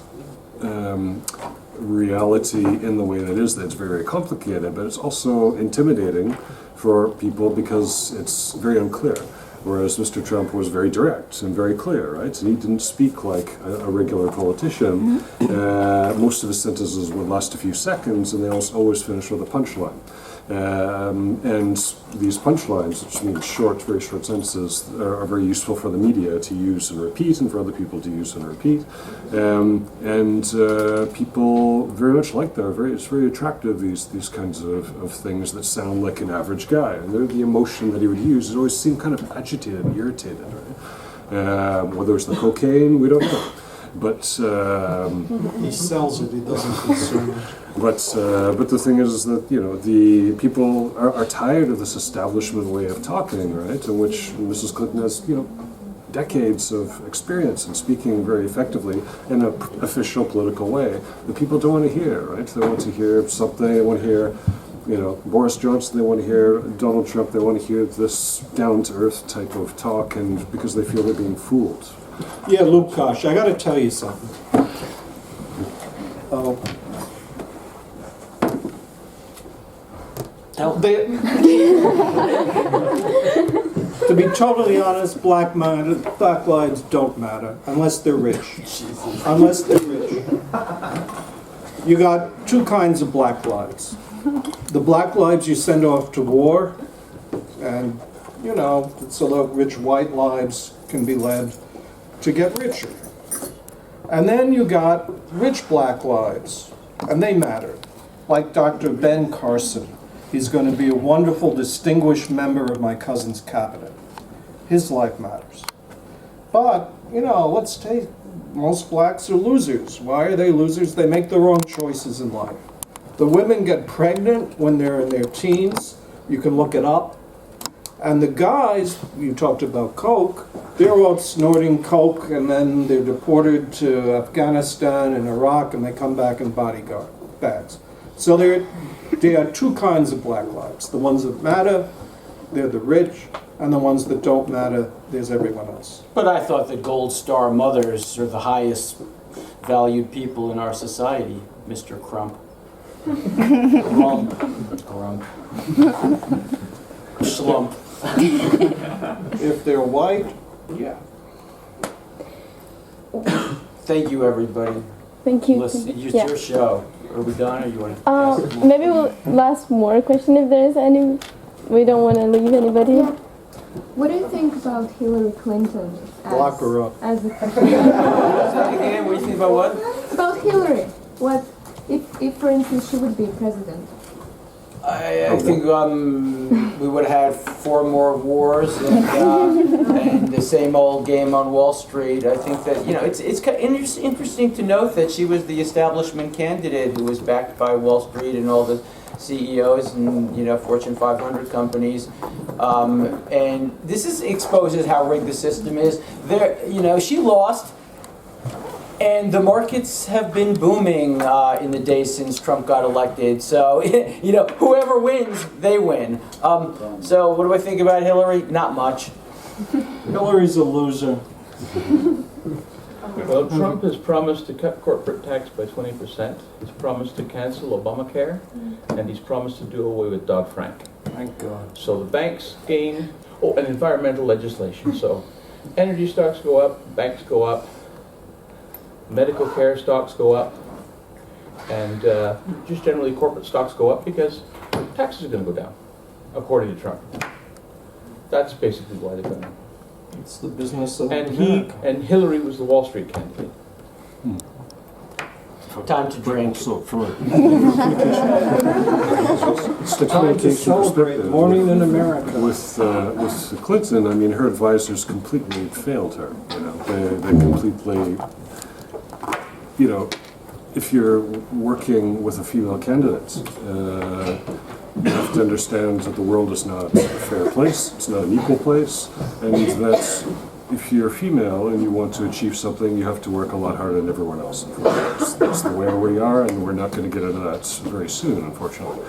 reality in the way that is. That's very complicated, but it's also intimidating for people because it's very unclear. Whereas Mr. Trump was very direct and very clear, right? And he didn't speak like a regular politician. Most of his sentences would last a few seconds, and they always finish with a punchline. And these punchlines, which mean very short sentences, are very useful for the media to use and repeat, and for other people to use and repeat. People very much like that. It's very attractive, these kinds of things that sound like an average guy. And the emotion that he would use, it always seemed kind of agitated and irritated, right? Whether it's the cocaine, we don't know. But he sells it, he doesn't consume it. But the thing is that the people are tired of this establishment way of talking, right? In which Mrs. Clinton has decades of experience in speaking very effectively in an official political way. The people don't want to hear, right? They want to hear something. They want to hear, Boris Johnson. They want to hear Donald Trump. They want to hear this down-to-earth type of talk, and because they feel they're being fooled. Yeah, Lukash, I got to tell you something. To be totally honest, black lives don't matter unless they're rich. Unless they're rich. You got two kinds of black lives. The black lives you send off to war, and so the rich white lives can be led to get richer. And then you got rich black lives, and they matter. Like Dr. Ben Carson. He's going to be a wonderful, distinguished member of my cousin's cabinet. His life matters. But, let's take, most blacks are losers. Why are they losers? They make the wrong choices in life. The women get pregnant when they're in their teens. You can look it up. And the guys, you talked about coke, they're all snorting coke and then they're deported to Afghanistan and Iraq and they come back in bodyguard bags. So there are two kinds of black lives. The ones that matter, they're the rich, and the ones that don't matter, there's everyone else. But I thought the Gold Star mothers are the highest valued people in our society, Mr. Crump. Grump. Slump. If they're white, yeah. Thank you, everybody. Thank you. Listen, it's Yeah. your show. Are we done, or you want to? Maybe we'll last more question if there is any. We don't want to leave anybody. Yeah. What do you think about Hillary Clinton Lock her up. as a Again, what do you think about what? about Hillary? What if for instance she would be president? I think we would have had 4 more wars and the same old game on Wall Street. I think that, you know, it's kind of interesting to note that she was the establishment candidate who was backed by Wall Street and all the CEOs and, you know, Fortune 500 companies. And this exposes how rigged the system is. There, you know, she lost. And the markets have been booming in the days since Trump got elected. So, you know, whoever wins, they win. So what do I think about Hillary? Not much. Hillary's a loser. Well, Trump has promised to cut corporate tax by 20%. He's promised to cancel Obamacare. And he's promised to do away with Dodd-Frank. Thank God. So the banks gain, and environmental legislation. So energy stocks go up, banks go up. Medical care stocks go up, and just generally corporate stocks go up because taxes are going to go down, according to Trump. That's basically why they're going. It's the business of And America. and Hillary was the Wall Street candidate. Time to drink. So from a It's the time to celebrate morning in America. with Clinton, I mean, her advisors completely failed her. You know, they completely. You know, if you're working with a female candidate, you have to understand that the world is not a fair place, it's not an equal place, and that if you're female and you want to achieve something, you have to work a lot harder than everyone else. That's the way we are, and we're not going to get into that very soon, unfortunately.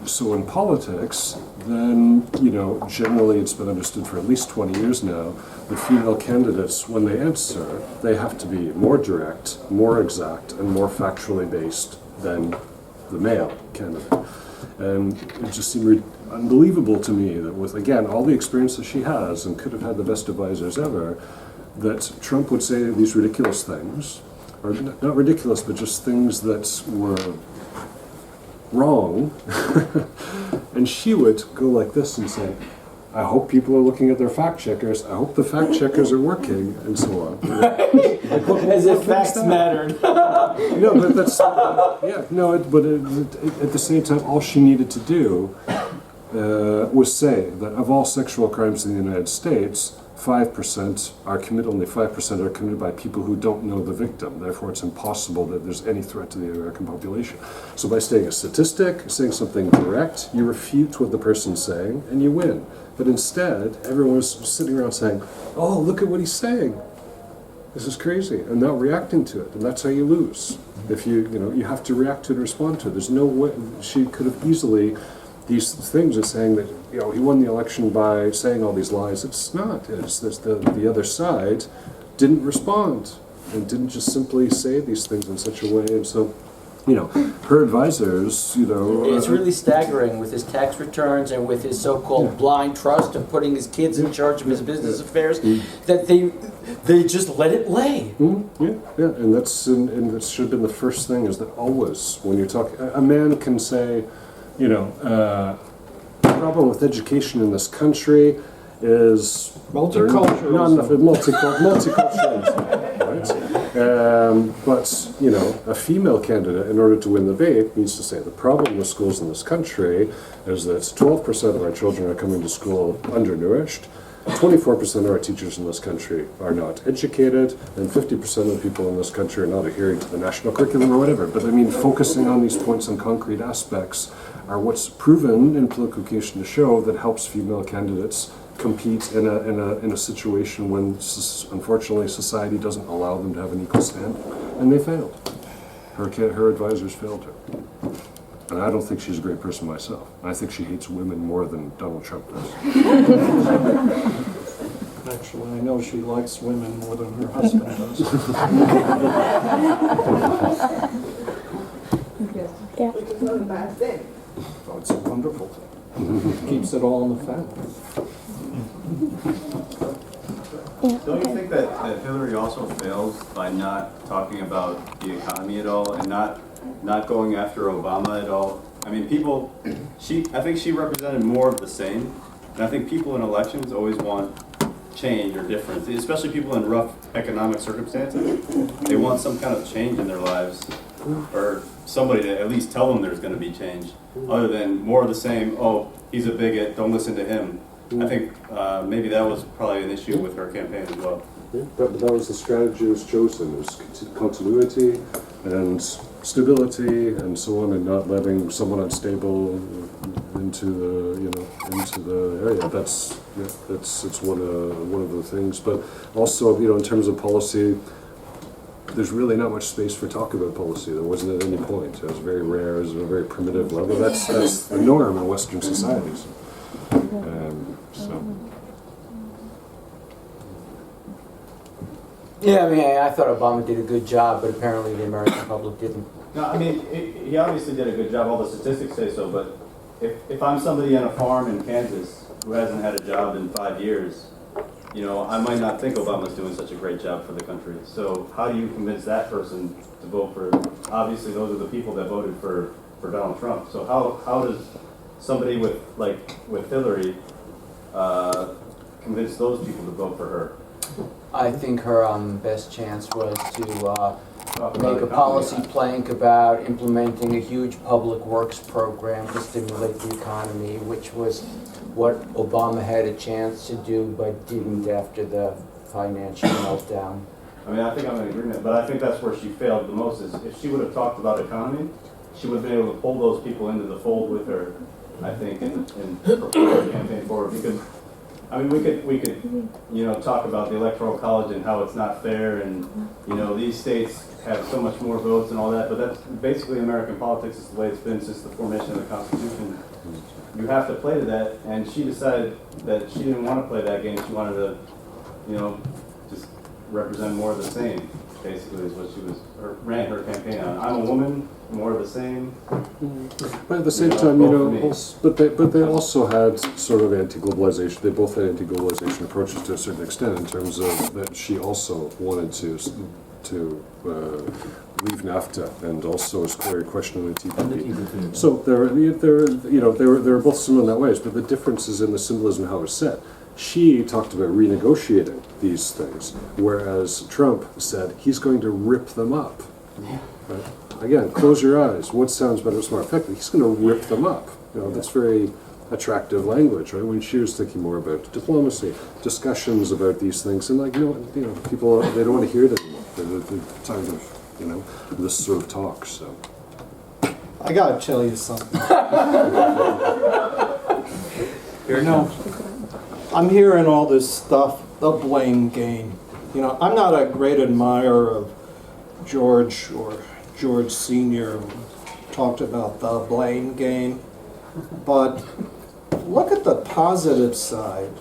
So in politics, then, you know, generally it's been understood for at least 20 years now that female candidates, when they answer, they have to be more direct, more exact, and more factually based than the male candidate. And it just seemed unbelievable to me that with, again, all the experience that she has and could have had the best advisors ever, that Trump would say these ridiculous things, or not ridiculous, but just things that were wrong, and she would go like this and say, I hope people are looking at their fact checkers, I hope the fact checkers are working, and so on. As if facts mattered. No, but that's, yeah, no, but at the same time, all she needed to do was say that of all sexual crimes in the United States, 5% are committed, only 5% are committed by people who don't know the victim. Therefore, it's impossible that there's any threat to the American population. So by stating a statistic, saying something direct, you refute what the person's saying, and you win. But instead, everyone was sitting around saying, oh, look at what he's saying. This is crazy, and not reacting to it, and that's how you lose. If you know, you have to react to it and respond to it. There's no way, she could have easily, these things are saying that, you know, he won the election by saying all these lies. It's not. It's the other side didn't respond and didn't just simply say these things in such a way. And so, you know, her advisors, you know... It's really staggering with his tax returns and with his so-called blind trust of putting his kids in charge of his business affairs, that they just let it lay. Yeah, and that should have been the first thing, is that always, when you're talking... A man can say, you know, the problem with education in this country is Multiculturalism. Not enough multiculturalism, right? But, you know, a female candidate, in order to win the debate, needs to say the problem with schools in this country is that 12% of our children are coming to school undernourished. 24% of our teachers in this country are not educated, and 50% of the people in this country are not adhering to the national curriculum or whatever. But I mean, focusing on these points and concrete aspects are what's proven in political education to show that helps female candidates compete in a situation when, unfortunately, society doesn't allow them to have an equal stand, and they failed. Her advisors failed her. And I don't think she's a great person myself. I think she hates women more than Donald Trump does. Actually, I know she likes women more than her husband does. Yeah. Which is not a bad thing. Oh, it's a wonderful thing. Keeps it all in the family. Don't you think that Hillary also fails by not talking about the economy at all and not going after Obama at all? I mean, I think she represented more of the same, and I think people in elections always want change or difference, especially people in rough economic circumstances. They want some kind of change in their lives, or somebody to at least tell them there's going to be change, other than more of the same, oh, he's a bigot, don't listen to him. I think maybe that was probably an issue with her campaign as well. Yeah, but that was the strategy that was chosen, was continuity and stability and so on, and not letting someone unstable into the area. It's one of the things. But also, in terms of policy, there's really not much space for talk about policy. There wasn't at any point. It was very rare. It was at a very primitive level. That's the norm in Western societies. Yeah, I mean, I thought Obama did a good job, but apparently the American public didn't. No, I mean, he obviously did a good job. All the statistics say so. But if I'm somebody on a farm in Kansas who hasn't had a job in 5 years, I might not think Obama's doing such a great job for the country. So how do you convince that person to vote for? Obviously, those are the people that voted for Donald Trump. So how does somebody with Hillary convince those people to vote for her? I think her best chance was to make a policy plank about implementing a huge public works program to stimulate the economy, which was what Obama had a chance to do but didn't after the financial meltdown. I mean, I think I'm in agreement, but I think that's where she failed the most, is if she would have talked about economy, she would have been able to pull those people into the fold with her, I think, and propose a campaign forward. Because, I mean, we could talk about the Electoral College and how it's not fair, and, these states have so much more votes and all that, but that's basically American politics. Is the way it's been since the formation of the Constitution. You have to play to that, and she decided that she didn't want to play that game. She wanted to, just represent more of the same, basically, is what she ran her campaign on. I'm a woman, more of the same. But at the same time, but they also had sort of anti-globalization. They both had anti-globalization approaches to a certain extent, in terms of that she also wanted to leave NAFTA, and also was very questioning the TPP. So they were both similar in that ways, but the difference is in the symbolism of how it was said. She talked about renegotiating these things, whereas Trump said he's going to rip them up. Right? Again, close your eyes. What sounds better, more effective? He's going to rip them up. That's very attractive language, right? When she was thinking more about diplomacy, discussions about these things, and people, they don't want to hear it anymore. They're tired of, this sort of talk. So I gotta tell you something. I'm hearing all this stuff, the blame game. I'm not a great admirer of George Sr. talked about the blame game, but look at the positive side.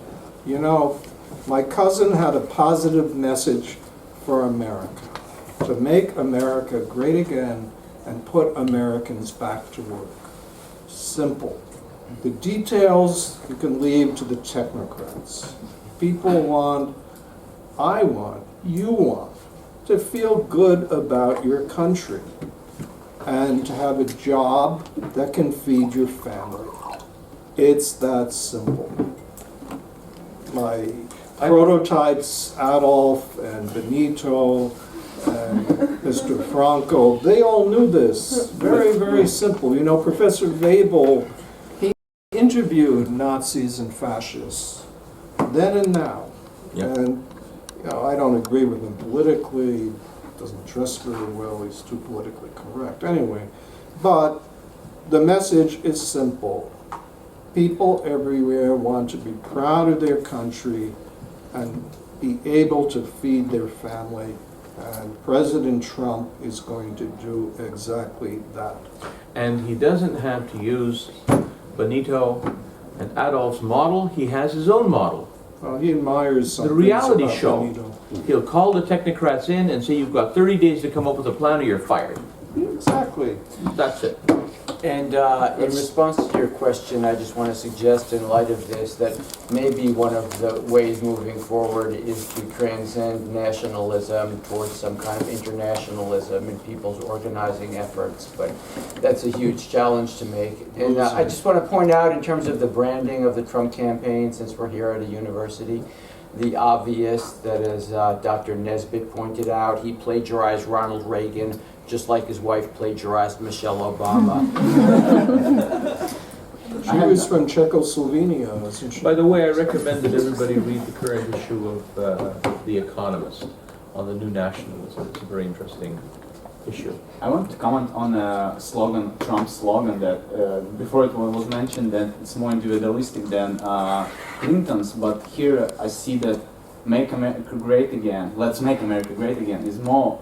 My cousin had a positive message for America, to make America great again and put Americans back to work. Simple. The details you can leave to the technocrats. People want, I want, you want to feel good about your country and to have a job that can feed your family. It's that simple. My prototypes, Adolf and Benito and Mr. Franco, they all knew this. Very, very simple. Professor Webel, he interviewed Nazis and fascists. then and now. Yep. And I don't agree with him politically. Doesn't dress very well. He's too politically correct. Anyway, but the message is simple. People everywhere want to be proud of their country and be able to feed their family. And President Trump is going to do exactly that. And he doesn't have to use Benito and Adolf's model. He has his own model. He admires some The reality things about show. Benito. He'll call the technocrats in and say, you've got 30 days to come up with a plan or you're fired. Exactly. That's it. And in response to your question, I just want to suggest in light of this that maybe one of the ways moving forward is to transcend nationalism towards some kind of internationalism in people's organizing efforts, but that's a huge challenge to make. And I just want to point out in terms of the branding of the Trump campaign, since we're here at a university, the obvious that as Dr. Nesbitt pointed out, he plagiarized Ronald Reagan just like his wife plagiarized Michelle Obama. She was from Czechoslovakia, wasn't she? By the way, I recommend that everybody read the current issue of The Economist on the new nationalism. It's a very interesting issue. I want to comment on a slogan, Trump's slogan, that before it was mentioned that it's more individualistic than Clinton's, but here I see that "Make America Great Again," "Let's Make America Great Again" is more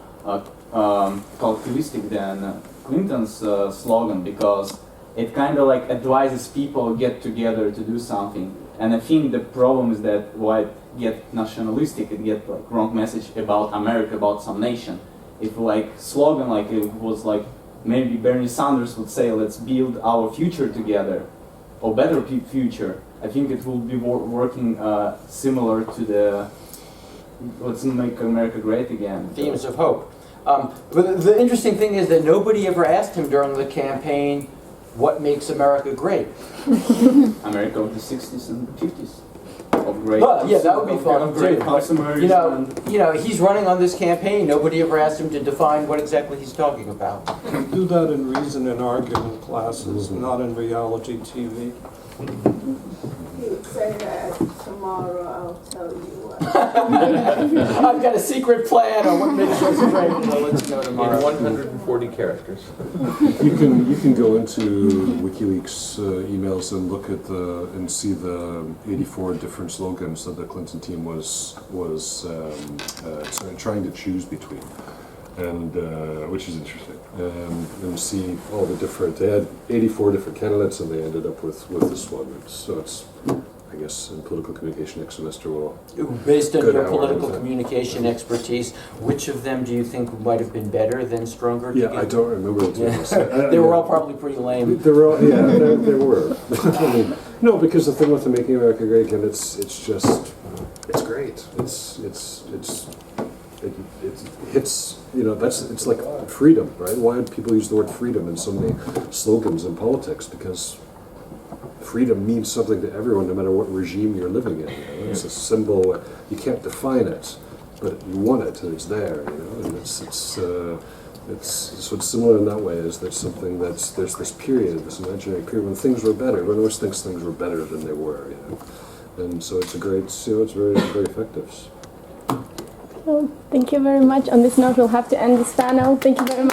collectivistic than Clinton's slogan, because it kind of like advises people get together to do something. And I think the problem is that why it get nationalistic, it get like wrong message about America, about some nation. If like slogan like it was like maybe Bernie Sanders would say, let's build our future together, or better future, I think it will be working similar to the "Let's Make America Great Again" Themes of hope. But the interesting thing is that nobody ever asked him during the campaign, what makes America great? America of the 60s and 50s. Of great, Well, yeah, that would be fun of great too. customers. You know, he's running on this campaign. Nobody ever asked him to define what exactly he's talking about. We do that in reason and argument classes, not in reality TV. He would say that tomorrow I'll tell you what. I've got a secret plan on what makes us great, and I'll let you know tomorrow. In 140 characters. You can go into WikiLeaks emails and look at and see the 84 different slogans that the Clinton team was trying to choose between, and which is interesting. And see all the different. They had 84 different candidates, and they ended up with this one. So it's, I guess, in political communication next semester will. Based on your political communication expertise, which of them do you think might have been better than stronger? Yeah, I don't remember what it was. They were all probably pretty lame. They were all, yeah, they were. I mean, no, because the thing with the Making America Great Again, it's great. It hits, it's like freedom, right? Why do people use the word freedom in so many slogans in politics? Because freedom means something to everyone, no matter what regime you're living in. It's a symbol. You can't define it, but you want it, and it's there. And so it's similar in that way. Is there's something there's this period, this imaginary period when things were better. Everyone always thinks things were better than they were. And so it's a great. It's very very effective. Well, thank you very much. On this note, we'll have to end this panel. Thank you very much.